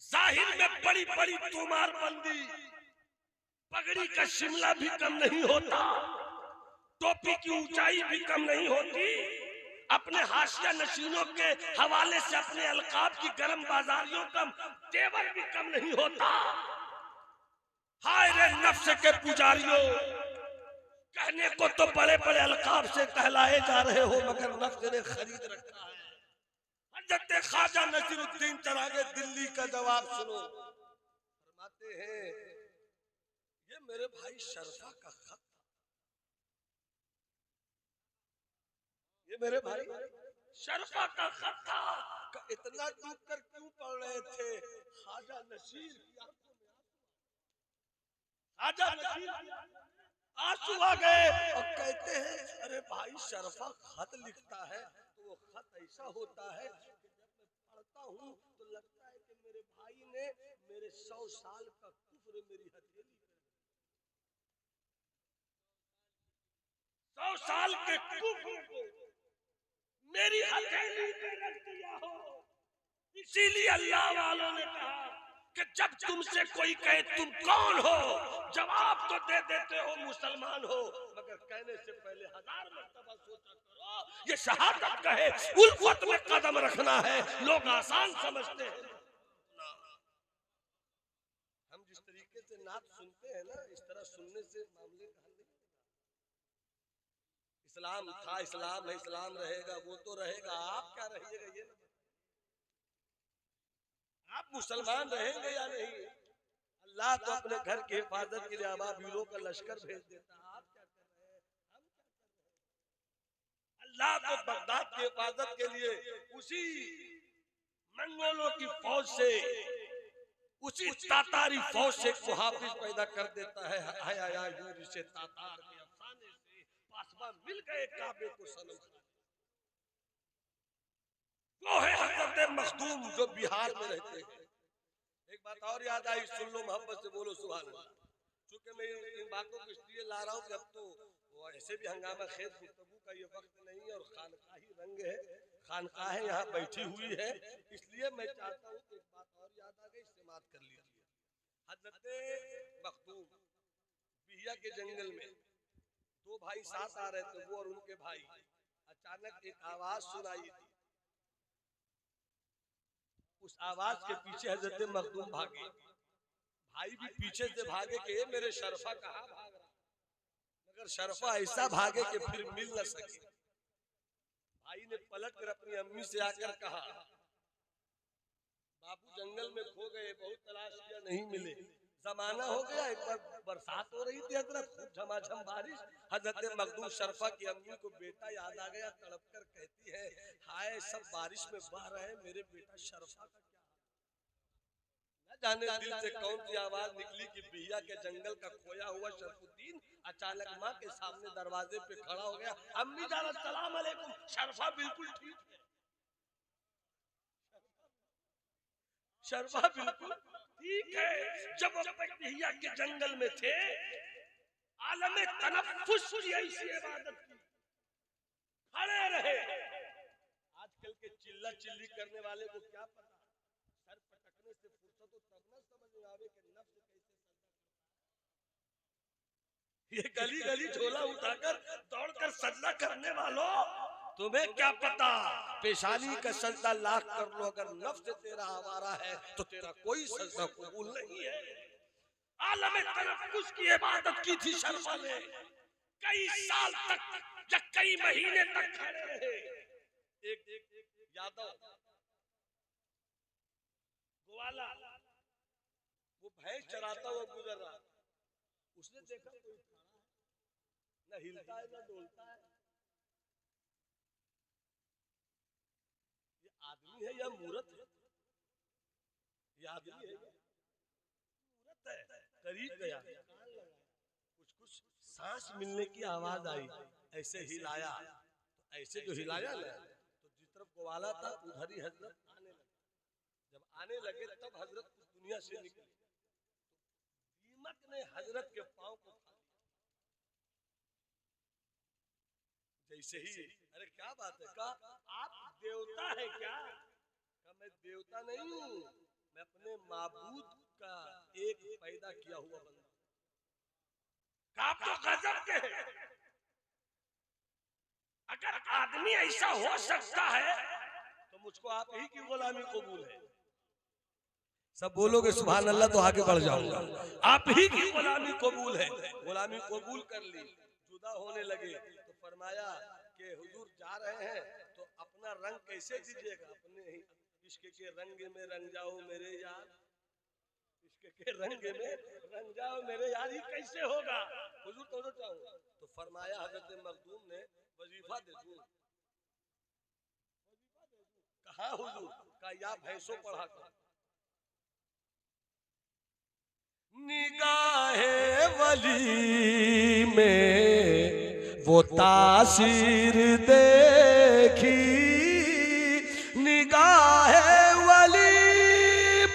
जाहिर में बड़ी बड़ी तोमार बंदी, पगड़ी का शिमला भी कम नहीं होता, टोपी की ऊंचाई भी कम नहीं होती, अपने हाशिया नशीनों के हवाले से अपने अलकाब की गर्म बाजारियों का तेवर भी कम नहीं होता। हाय रे नफ्स के पुजारियों, कहने को तो बड़े बड़े अलकाब से कहलाए जा रहे हो, मगर नफ्स ने खरीद रखा है। हजरत ख्वाजा नसीरुद्दीन चरागे दिल्ली का जवाब सुनो, फरमाते हैं ये मेरे भाई शरफा का खत, ये मेरे भाई शरफा का खत था। इतना डूब कर क्यों पढ़ रहे थे? ख्वाजा नसीर की आंखों में ख्वाजा नसीर आंसू आ गए और कहते हैं अरे भाई शरफा खत लिखता है तो वो खत ऐसा होता है कि जब मैं पढ़ता हूँ तो लगता है कि मेरे भाई ने मेरे 100 साल का कुफ्र मेरी हथेली पे, 100 साल के कुफ्र को मेरी हथेली पे रख दिया हो। इसीलिए अल्लाह वालों ने कहा कि जब तुमसे कोई कहे तुम कौन हो, जवाब तो दे देते हो मुसलमान हो, मगर कहने से पहले 1000 मर्तबा सोचा करो ये शहादत कहे उल्फत में कदम रखना है। लोग आसान समझते हैं, हम जिस तरीके से नात सुनते हैं ना, इस तरह सुनने से मामले का हल नहीं। इस्लाम था, इस्लाम है, इस्लाम रहेगा, वो तो रहेगा, आप क्या रहिएगा ये, आप मुसलमान रहेंगे या नहीं? अल्लाह तो अपने घर की हिफाजत के लिए अबाबीलों का लश्कर भेज देता है, आप क्या कर रहे हैं, हम क्या कर रहे हैं? अल्लाह तो बगदाद की हिफाजत के लिए उसी मंगोलों की फौज से, उसी तातारी फौज से मुहाफिज पैदा कर देता है। से तातार के अफसाने से पासबा मिल गए काबे को सनम। वो है हजरत मखदूम जो बिहार में रहते हैं। एक बात और याद आई, सुन लो मोहब्बत से बोलो सुभान अल्लाह। चूंकि मैं इन बातों को इसलिए ला रहा हूँ कि अब तो वो ऐसे भी हंगामा खेज गुफ्तगू का ये वक्त नहीं है और खानकाही रंग है, खानकाहें यहाँ बैठी हुई है, इसलिए मैं चाहता हूँ कि एक बात और याद आ गई, समाप्त कर लीजिए। हजरत मखदूम बिहिया के जंगल में 2 भाई साथ आ रहे थे, वो और उनके भाई। अचानक एक आवाज सुनाई दी, उस आवाज के पीछे हजरत मखदूम भागे, भाई भी पीछे से भागे कि मेरे शरफा कहाँ भाग रहा, मगर शरफा ऐसा भागे कि फिर मिल न सके। भाई ने पलट कर अपनी अम्मी से आकर कहा बाबू जंगल में खो गए, बहुत तलाश किया नहीं मिले, जमाना हो गया। एक बार बरसात हो रही थी हजरत, खूब झमाझम बारिश। हजरत मखदूम शरफा की अम्मी को बेटा याद आ गया, तड़प कर कहती है हाय सब बारिश में बह रहे हैं, मेरे बेटा शरफा का क्या? न जाने दिल से कौन सी आवाज निकली कि बिहिया के जंगल का खोया हुआ शरफुद्दीन अचानक माँ के सामने दरवाजे पे खड़ा हो गया। अम्मी जान अस्सलाम अलैकुम, शरफा बिल्कुल ठीक है, शरफा बिल्कुल ठीक है। जब वो बिहिया के जंगल में थे, आलमे तनफ्फुस की ऐसी इबादत की, खड़े रहे। आजकल के चिल्ला चिल्ली करने वाले को क्या पता, सर पटकने से फुर्सत हो तब ना समझ में आवे कि नफ्स कैसे सजदा करता है। ये गली गली झोला उठाकर दौड़कर सजदा करने वालों, तुम्हें क्या पता, पेशानी का सजदा लाख कर लो, अगर नफ्स तेरा आवारा है तो तेरा कोई सजदा कबूल नहीं है। आलमे तनफ्फुस की इबादत की थी शरफा ने, कई साल तक या कई महीने तक खड़े रहे। एक यादव ग्वाला वो भैंस चराता हुआ गुजर रहा, उसने देखा कोई खड़ा है, न हिलता है न डोलता है। ये आदमी है या मूरत है? ये आदमी है या मूरत है? करीब गया, कुछ कुछ सांस मिलने की आवाज आई, ऐसे हिलाया, तो ऐसे जो हिलाया ना, तो जिस तरफ ग्वाला था उधर ही हजरत आने लगे। जब आने लगे तब हजरत उस दुनिया से निकले। दीमक ने हजरत के पांव को खा लिया। जैसे ही, अरे क्या बात है, कहा आप देवता है क्या? कहा मैं देवता नहीं हूँ, मैं अपने माबूद का एक पैदा किया हुआ बंदा। कहा आप तो गजब के हैं, अगर आदमी ऐसा हो सकता है तो मुझको आप ही की गुलामी कबूल है। सब बोलोगे सुभान अल्लाह तो आगे बढ़ जाऊंगा। आप ही की गुलामी कबूल है। गुलामी कबूल कर ली, जुदा होने लगे तो फरमाया कि हुजूर जा रहे हैं तो अपना रंग कैसे दीजिएगा? अपने ही इश्क के रंग में रंग जाओ मेरे यार, इश्क के रंग में रंग जाओ मेरे यार, ये कैसे होगा? हुजूर तो चाहूंगा। तो फरमाया हजरत मखदूम ने वजीफा दे दूं। कहा हुजूर? का या भैंसों पढ़ा कर। निगाहे वली में वो तासीर देखी, निगाहे वली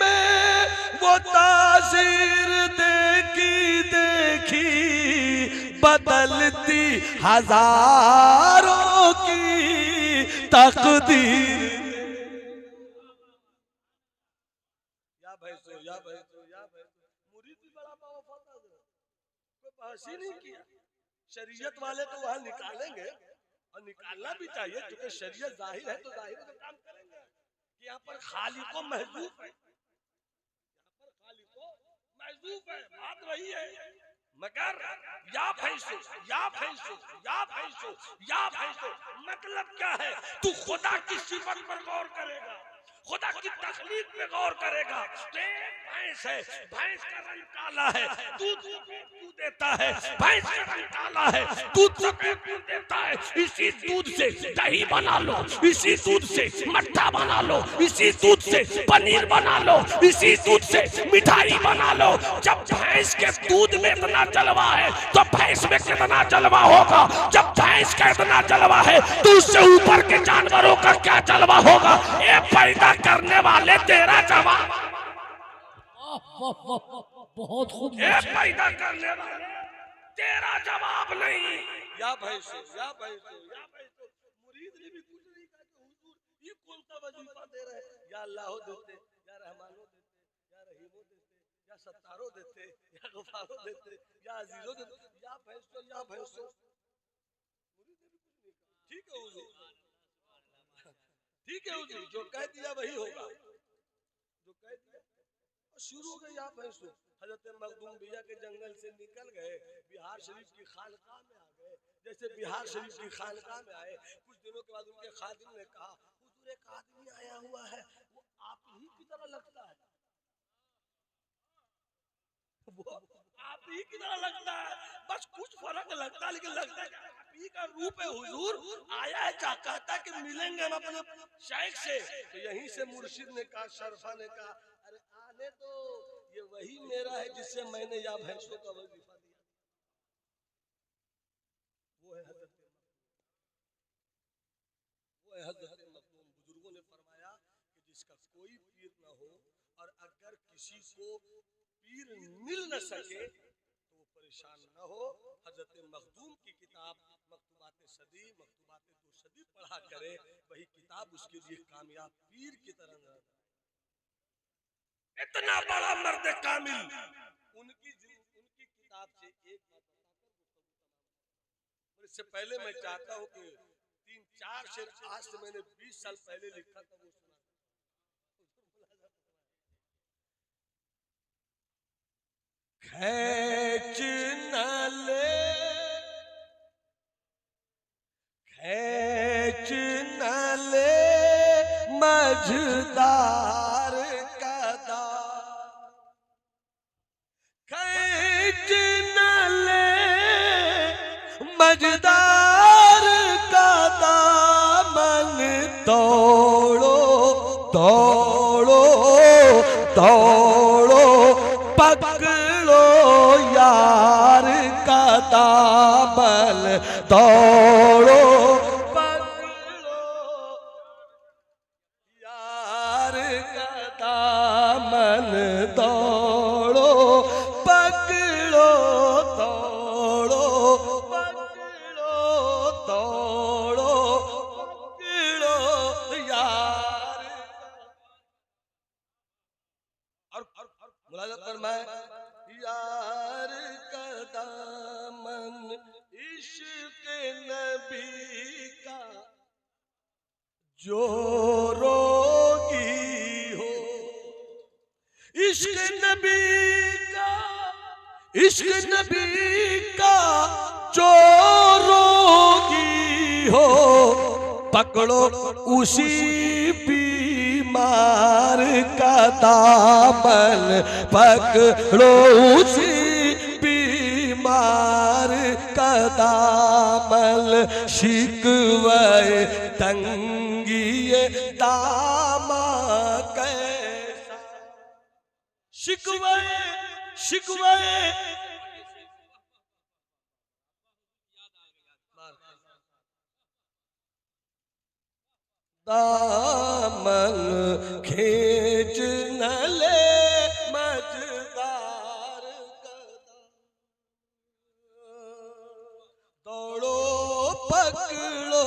में वो तासीर देखी, बदलती हजारों की तकदीर। या भैंसो या भैंसो या भैंसो, मुरीद भी बड़ा वफादार है, कोई बहस ही नहीं किया। शरीयत वाले तो वहां निकालेंगे और निकालना भी चाहिए, क्योंकि शरीयत जाहिर है तो जाहिर का काम करेंगे कि यहाँ पर खालिक को महजूब है, यहाँ पर खालिक को महजूब है, बात वही है। मगर या भैंसो या भैंसो या भैंसो या भैंसो, मतलब क्या है? तू खुदा की सिफत पर गौर करेगा, खुदा की तखलीक पे गौर करेगा। तो एक भैंस है, भैंस का रंग काला है, दूध क्यों देता है? भैंस का रंग काला है, दूध सफेद क्यों देता है? इसी दूध से दही बना लो, इसी दूध से मट्ठा बना लो, इसी दूध से पनीर बना लो, इसी दूध से मिठाई बना लो। जब भैंस के दूध में इतना जलवा है तो भैंस में कितना जलवा होगा? जब भैंस का इतना जलवा है तो उससे ऊपर के जानवरों का क्या जलवा होगा? ये पैदा करने वाले तेरा जवाब, बहुत खूब, ये पैदा करने वाले तेरा जवाब नहीं। या भैंसो या भैंसो या भैंसो, मुरीद ने भी कुछ नहीं कहा कि हुजूर ये कौन सा वजीफा दे रहे हैं? या अल्लाह देते, या रहमानो देते, या रहीमो देते, या सत्तारो देते, या गफारो देते, या अजीजो देते, या भैंसो या भैंसो। मुरीद ने भी कुछ नहीं कहा। ठीक है हुजूर, ठीक है हुजूर, जो कह दिया वही होगा, जो कह दिया। और शुरू हो गई। आप भैंसो हजरत मखदूम भैया के जंगल से निकल गए, बिहार शरीफ की खानकाह में आ गए। जैसे बिहार शरीफ की खानकाह में आए, कुछ दिनों के बाद उनके खादिम ने कहा, हुजूर एक आदमी आया हुआ है, वो आप ही की तरह लगता है, वो आप ही की तरह लगता है, बस कुछ फर्क लगता है, लेकिन लगता है आप ही का रूप है। हुजूर आया है, क्या कहता कि मिलेंगे हम अपने शाइख से। तो यहीं से मुर्शिद ने कहा, शरफा ने कहा, अरे आने तो, ये वही मेरा है जिससे मैंने या भैंसों का वजीफा दिया। वो है हजरत मखदूम। बुजुर्गों ने फरमाया कि जिसका कोई पीर न हो, और अगर किसी को पीर मिल न सके तो वो परेशान न हो। हजरत मखदूम की किताब मकतूबात सदी, मकतूबात दो सदी पढ़ा करे, वही किताब उसके लिए कामयाब पीर की तरह न। इतना बड़ा मर्द कामिल, उनकी किताब से एक बात बताकर इससे पहले मैं चाहता हूं कि 3-4 शेर आज से मैंने 20 साल पहले लिखा था, वो सुना। खैच न ले, खैच न ले मझदार कदा, खैच न ले दौड़ो दौड़ो पकड़ो यार का दामन, दौड़ो पकड़ो यार का दामन, दौड़ो पकड़ो दौड़ो पकड़ो दौड़ो पकड़ो यार। और मुलाज़ा फरमाए यार का दामन इश्क़ नबी का जो रोगी हो, इश्क़ नबी का, इश्क़ नबी का जो रोगी हो, पकड़ो उसी बीमार का दामन, पकड़ो उसी बीमार का दामन, शिकवे तंगिए दामा कैसा, शिकवे शिकवे दामन खींच न ले मझदार कदम, दौड़ो पकड़ो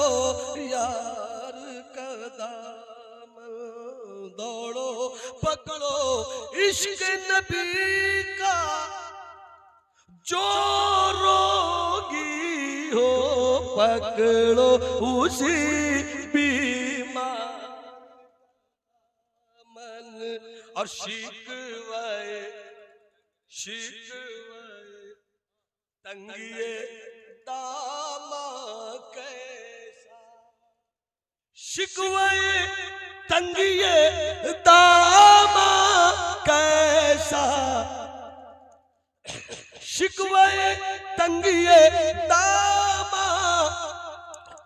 यार का दामन, दौड़ो पकड़ो इश्क़ नबी का जो रोगी हो, पकड़ो उसी और शिकवे शिकवे तंगिए दामा कैसा, शिकवे तंगिए दामा कैसा, शिकवे तंगिए दामा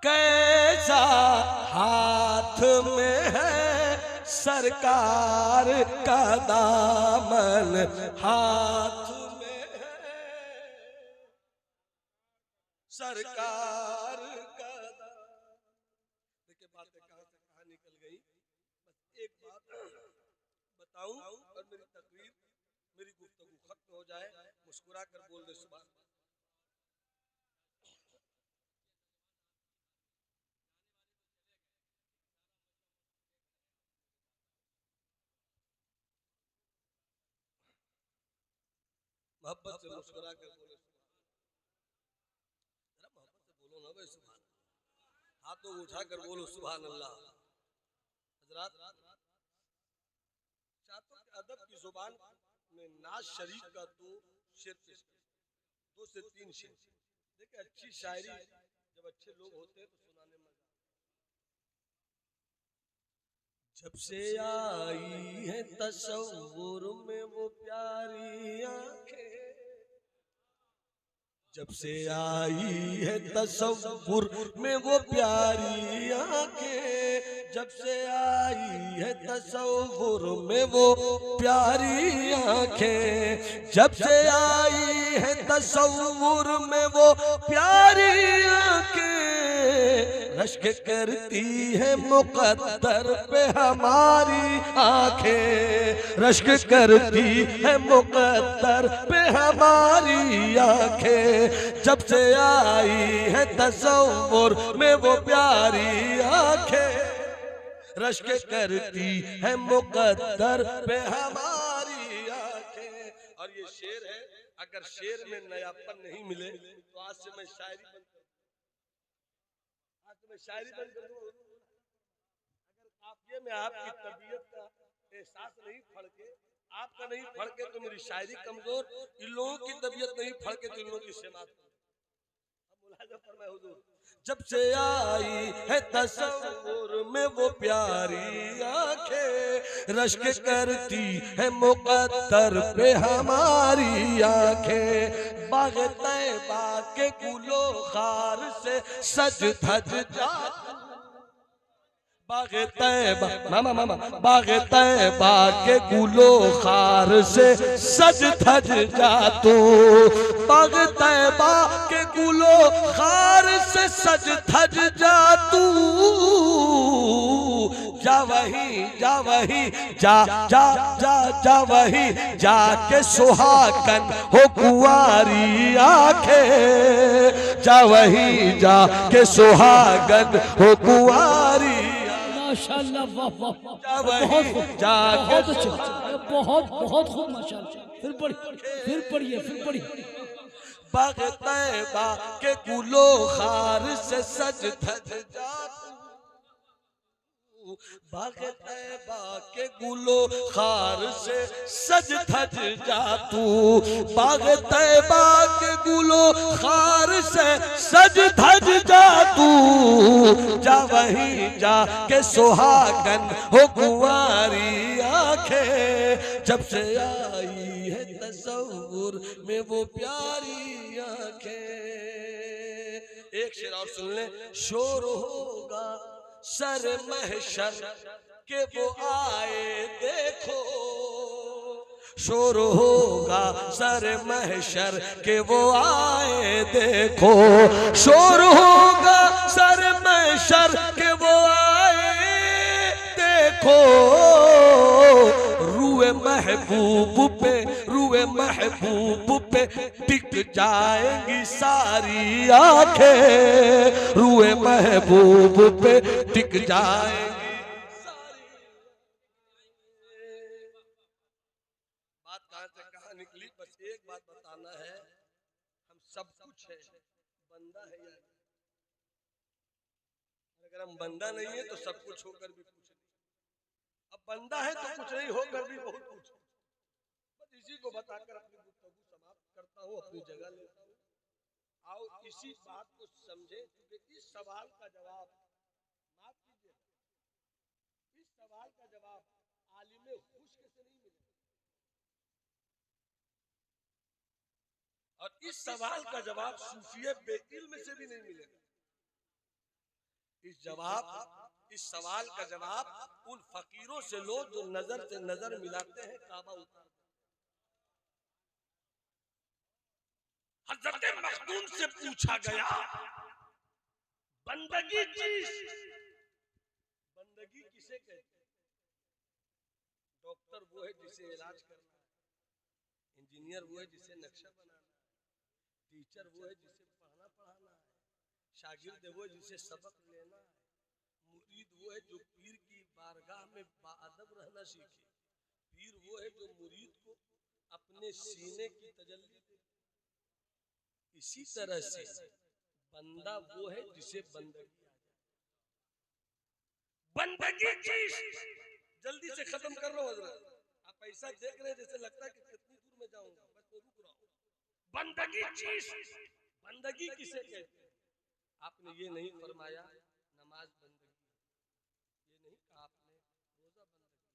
कैसा, हाथ में है सरकार का दामन, हाथ में है सरकार का दामन। देखिए बातें कहाँ से कहाँ निकल गई। बस एक बात बताऊं और मेरी तकरीर मेरी गुफ्तगू खत्म हो जाए, मुस्कुरा कर बोल दे सुभान। मोहब्बत से मुस्कुरा कर बोले, जरा मोहब्बत से बोलो ना भाई सुभान, हाथों उठा कर बोलो सुभान अल्लाह। हजरात चाहता हूं अदब की जुबान में नाज शरीफ का दो शेर पेश करें, 2 से 3 शेर। देखिए अच्छी शायरी जब अच्छे लोग होते हैं तो सुनाने में जब से आई है तसव्वुर में वो प्यारी आंखें, जब से आई है तसव्वुर में वो प्यारी आंखें, जब से आई है तसव्वुर में वो प्यारी आंखें, जब से आई है तसव्वुर में वो प्यारी आंखें, रश्क करती है मुक़द्दर पे हमारी आंखें, रश्क करती है मुक़द्दर पे हमारी आंखें, जब से आई है तसव्वुर में वो प्यारी आंखें, रश्क करती है मुक़द्दर पे हमारी आंखें। और ये शेर है, अगर शेर में नयापन नहीं मिले तो आज से मैं शायरी बंद कर दूं, आज से मैं शायरी बंद कर दूं। अगर आप ये में आपकी तबीयत का एहसास नहीं फड़के, आपका नहीं फड़के तो मेरी शायरी कमजोर, इन लोगों की तबीयत नहीं फड़के तो इन लोगों की समात। अब मुलाज़ा फरमाए हुजूर, जब से आई है तसव्वुर में वो प्यारी आंखें, रश्क करती है मुक़द्दर पे हमारी आंखें, बाग़ तैबा के गुलो खार से सज धज जाती, बाग़े तैबा मामा मामा बाग़े तैबा के गुलो खार से सज धज जा तू, बाग़े तैबा के गुलो खार से सज धज जा तू, जा वही जा वही जा जा जा जा वही जाके सुहागन हो कुंवारी आंखें, जा वही जाके सुहागन हो कुंवारी माशाल्लाह, वाह वाह, बहुत बहुत खूब माशाल्लाह। फिर पढ़िए फिर पढ़िए। बाग़े तैबा के गुलो खार से सज धज जा तू, बाग़े तैबा के गुलो खार से सज धज जा तू, बाग़े तैबा के गुलो खार से सज धज जा तू, जा वही जा के सुहागन हो कुंवारी आंखें, जब से आई है तसव्वुर में वो प्यारी आंखें। एक शेर और सुन ले। शोर होगा सर महशर के वो आए देखो, शोर होगा सर महशर के वो आए देखो, शोर होगा सर महशर के वो आए देखो, रूए महबूब पे टिक जाएंगी सारी आंखें, रूए महबूब पे टिक जाएंगी सारी। बात कहां से कहां निकली, बस एक बात बताना है, हम सब कुछ है, बंदा है या नहीं। अगर हम बंदा नहीं है तो सब कुछ होकर भी कुछ नहीं, अब बंदा है तो कुछ नहीं होकर भी बहुत कुछ। बस इसी को बताकर अपनी गुफ्तगू समाप्त करता हूँ, अपनी जगह लेता हूँ। आओ इसी बात को समझे, क्योंकि इस सवाल का जवाब, माफ कीजिए, इस सवाल का जवाब आलिमे खुश्क से नहीं मिलेगा, और इस सवाल का जवाब सूफिये बेइल्म से भी नहीं मिलेगा। इस सवाल का जवाब उन फकीरों से लो जो नजर से नजर मिलाते हैं काबा उतार। हज़रत मखदूम से पूछा गया बंदगी किसे कहते हैं? डॉक्टर वो है जिसे इलाज करना है, इंजीनियर वो है जिसे नक्शा बनाना है, टीचर वो है जिसे पढ़ाना है, शागिर्द वो है जिसे सबक लेना है, मुरीद वो है जो पीर की बारगाह में बाअदब रहना सीखे, पीर वो है जो मुरीद को अपने सीने की तजल्ली दे। इसी तरह से बंदा वो है जिसे बंदगी आ जाए। बंदगी चीज जल्दी से खत्म कर लो हजरत, आप ऐसा देख रहे हैं जैसे लगता है कि कितनी दूर में जाऊंगा, बस मैं रुक रहा हूं। बंदगी चीज, बंदगी किसे कहते हैं? आपने ये नहीं फरमाया नमाज बंदगी, ये नहीं कहा आपने रोजा बंदगी है,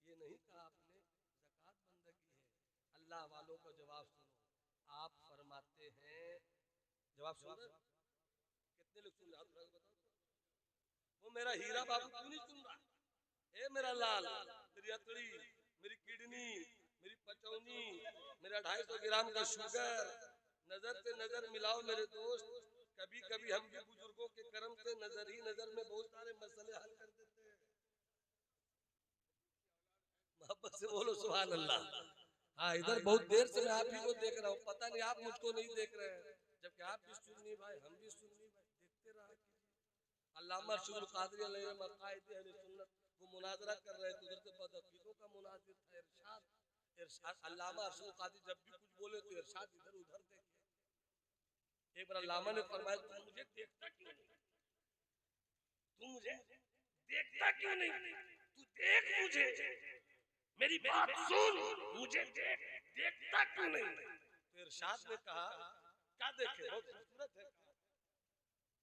ये नहीं कहा आपने ज़कात बंदगी है। अल्लाह वालों का जवाब सुनो, आप फरमाते हैं, जवाब सुन रहे कितने लोग सुन रहे हैं बताओ? वो मेरा हीरा बाबू क्यों नहीं सुन रहा? ए मेरा लाल, तेरी अतड़ी, मेरी किडनी, मेरी पचौनी, मेरा 250 ग्राम का शुगर, नजर से नजर मिलाओ मेरे दोस्त। कभी कभी हम भी बुजुर्गों के करम से नजर ही नजर में बहुत सारे मसले हल कर देते हैं। मोहब्बत से बोलो सुभान अल्लाह। हाँ, इधर बहुत देर से मैं आप ही को देख रहा हूँ, पता नहीं आप मुझको नहीं देख रहे हैं, जबकि आप भी सुन्नी भाई, हम भी सुन्नी भाई, देखते रहा कीजिए। अल्लामा अरशदुल क़ादरी अलैहि मक़ाइद अहले सुन्नत वो मुनाज़रा कर रहे थे, उधर से बदअक़ीदों का मुनाज़िर था। इरशाद अल्लामा अरशदुल क़ादरी जब भी कुछ बोले तो इरशाद इधर उधर देखे। एक बार अल्लामा ने फरमाया, तू मुझे देखता क्यों नहीं? तू मुझे देखता क्यों नहीं? तू देख मुझे, मेरी बात सुन, मुझे देखता क्यों नहीं? तो इरशाद ने कहा, क्या देखे? बहुत खूबसूरत है।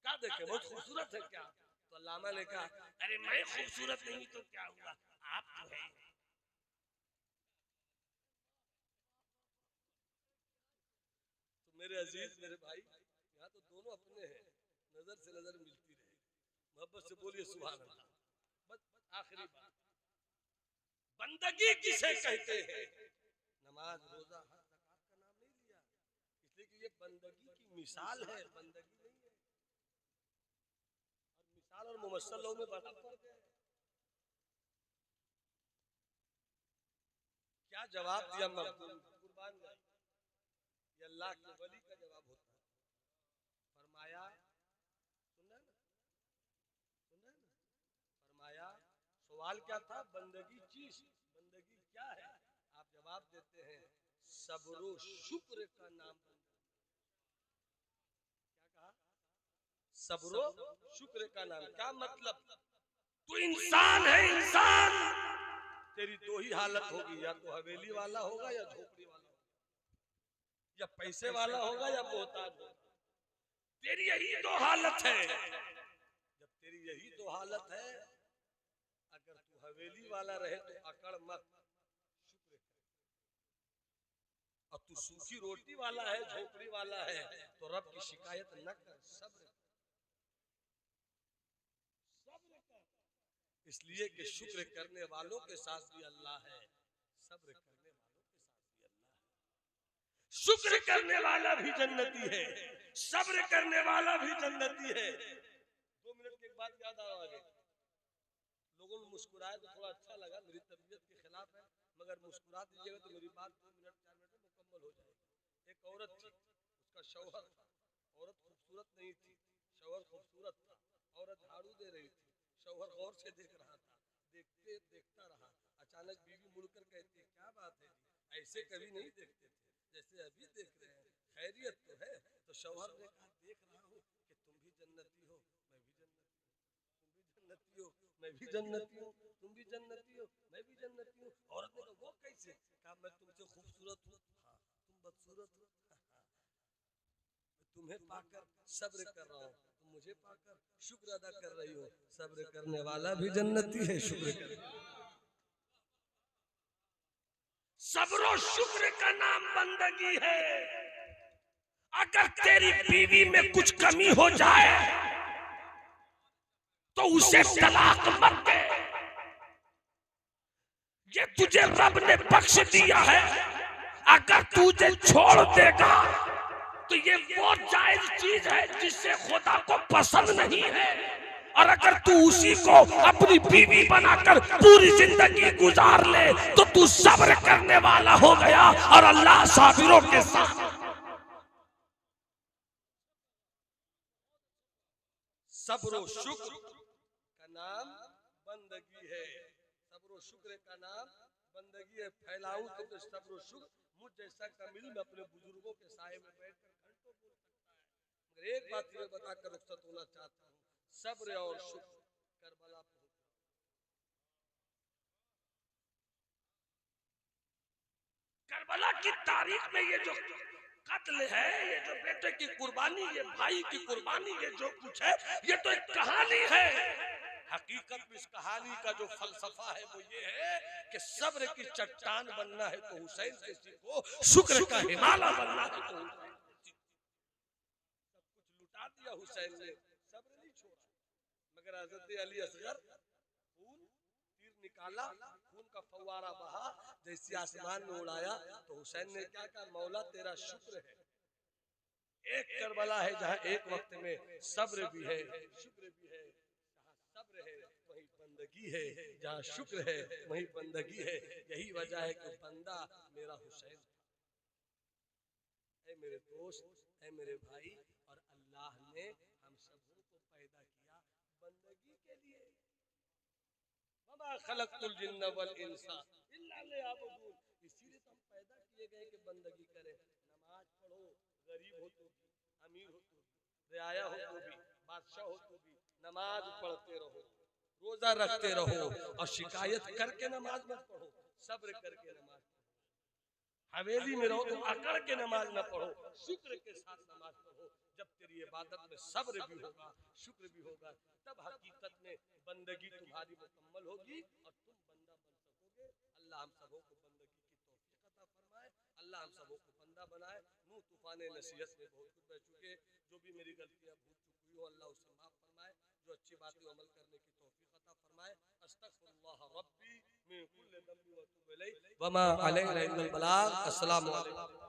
क्या देखे? बहुत खूबसूरत है क्या? तो अल्लामा ने कहा, अरे मैं खूबसूरत नहीं तो क्या हुआ, आप तो है। तो मेरे अजीज, मेरे भाई, यहाँ तो दोनों अपने हैं, नजर से नजर मिलती रहे। मोहब्बत से बोलिए सुभान अल्लाह। आखिरी बात, बंदगी किसे कहते हैं? नमाज, रोजा, हज, ज़कात का नाम नहीं लिया, इसलिए कि ये बंदगी की मिसाल है, बंदगी नहीं है। और मिसाल और मुमस्सल में बड़ा फर्क है। क्या जवाब दिया मखदूम? कुर्बान जाए, ये अल्लाह के वली का जवाब होता है। फरमाया, सुन रहे ना, सुन रहे ना, फरमाया सवाल क्या था? बंदगी चीज, बंदगी क्या है? आप जवाब देते हैं सब्र शुक्र का नाम बंदगी। क्या कहा? सब्र शुक्र का नाम। क्या मतलब? तू इंसान है, इंसान, तेरी दो ही हालत होगी, या तो हवेली वाला होगा या झोपड़ी वाला होगा, या पैसे वाला होगा या मोहताज होगा। तेरी यही दो हालत है। जब तेरी यही दो हालत है, अगर तू हवेली वाला रहे तो अकड़ मत, शुक्र कर। और तू सूखी रोटी वाला है, झोपड़ी वाला है, तो रब की शिकायत न कर, सब्र कर, सब्र कर। इसलिए कि शुक्र करने वालों के साथ भी अल्लाह है, सब्र करने वालों के साथ भी अल्लाह है। शुक्र करने वाला भी जन्नती है, सब्र करने वाला भी जन्नती है। 2 मिनट के बाद याद आ गए, लोगों ने मुस्कुराए तो थोड़ा अच्छा लगा, मेरी तबीयत के खिलाफ है, मगर मुस्कुरा दीजिएगा तो मेरी बात 2 मिनट 4 मिनट में मुकम्मल हो जाएगी। एक औरत थी, उसका शौहर था, औरत खूबसूरत नहीं थी, शौहर खूबसूरत था, औरत झाड़ू दे रही थी, शौहर गौर से देख रहा था, देखता रहा। अचानक बीवी मुड़कर कहती है, क्या बात है जी, ऐसे कभी नहीं देखते थे, जैसे अभी देख रहे हैं, खैरियत तो है? तो शौहर ने कहा, देख रहा हूँ कि तुम भी जन्नती हो, मैं भी जन्नती हूँ, मैं भी जन्नती हूँ, तुम भी जन्नती हो, मैं भी जन्नती हूँ। औरत ने कहा, वो कैसे? कहा, मैं तुमसे खूबसूरत हूँ, हाँ, तुम बदसूरत हो, तुम्हें पाकर सब्र कर रहा हूँ, तुम मुझे पाकर शुक्र अदा कर रही हो। सब्र करने वाला भी जन्नती है, शुक्र कर। सब्र और शुक्र का नाम बंदगी है। अगर तेरी बीवी में कुछ कमी हो जाए तो उसे तलाक मत दे, ये तुझे रब ने बख्श दिया है। अगर तुझे छोड़ देगा तो ये वो जायज चीज है जिससे खुदा को पसंद नहीं है। और अगर तू उसी को अपनी बीवी बनाकर पूरी जिंदगी गुजार ले तो तू सब्र करने वाला हो गया, और अल्लाह साबिरों के साथ। सब्र शुक्र का नाम बंदगी है, सब्र शुक्र का नाम बंदगी है। फैलाऊं तो सब्र शुक्र, मुझ जैसा कमिल में अपने बुजुर्गों के साए में बैठकर घंटों बोल सकता है, मगर एक बात मैं बताकर रुखसत होना चाहता हूँ, सब्र और शुक्र करबला पहुंच। करबला की तारीख में ये जो कत्ल है, ये जो बेटे की कुर्बानी, ये भाई की कुर्बानी, ये जो कुछ है, ये तो एक कहानी है। हकीकत में इस कहानी का जो फलसफा है वो ये है कि सब्र की चट्टान बनना है तो हुसैन से सीखो, शुक्र का हिमालय बनना है तो हुसैन से सीखो। सब कुछ लुटा दिया हुसैन ने, सब्र नहीं छोड़ा। मगर हजरत अली असगर खून तीर निकाला, खून का फव्वारा बहा, जैसे आसमान में उड़ाया, तो हुसैन ने क्या कहा, मौला तेरा शुक्र है। एक करबला है जहाँ एक वक्त में सब्र भी है, शुक्र भी है। सब्र है वही बंदगी है, जहाँ शुक्र है वही बंदगी है। यही वजह है कि बंदा मेरा हुसैन था। ऐ मेरे दोस्त, ऐ मेरे भाई, और अल्लाह ने हम सबों को पैदा किया बंदगी के लिए। वमा खलक़तुल जिन्न वल इंसा इल्ला लियअबुदून। इसीलिए तो हम पैदा किए गए कि बंदगी करें। नमाज पढ़ो, गरीब हो तो भी, अमीर हो तो भी, रियाया हो तो भी, बादशाह हो तो भी, नमाज पढ़ते रहो, रोजा रखते रहो, और शिकायत करके नमाज मत पढ़ो, सब्र करके नमाज पढ़ो। हवेली में रहो तो अकड़ के नमाज न पढ़ो, शुक्र के साथ नमाज पढ़ो। जब तेरी इबादत में सब्र भी होगा, शुक्र भी होगा, तब हकीकत में बंदगी तुम्हारी मुकम्मल होगी और तुम बंदा बन सकोगे। अल्लाह हम सबों को बंदगी की तौफीक अता फरमाए, अल्लाह हम सबों को बंदा बनाए। नूह तूफान नसीहत में बहुत कुछ बह चुके, जो भी मेरी गलतियां भूल चुकी हो अल्लाह उसे माफ फरमाए, जो अच्छी अच्छी बातें अमल करने की तौफीक अता फरमाए। अस्तगफिरुल्लाह रब्बी मिन कुल्लि ज़ंबि व अतूबु इलैह व मा अलैना इल्लल बलाग। अस्सलामु अलैकुम।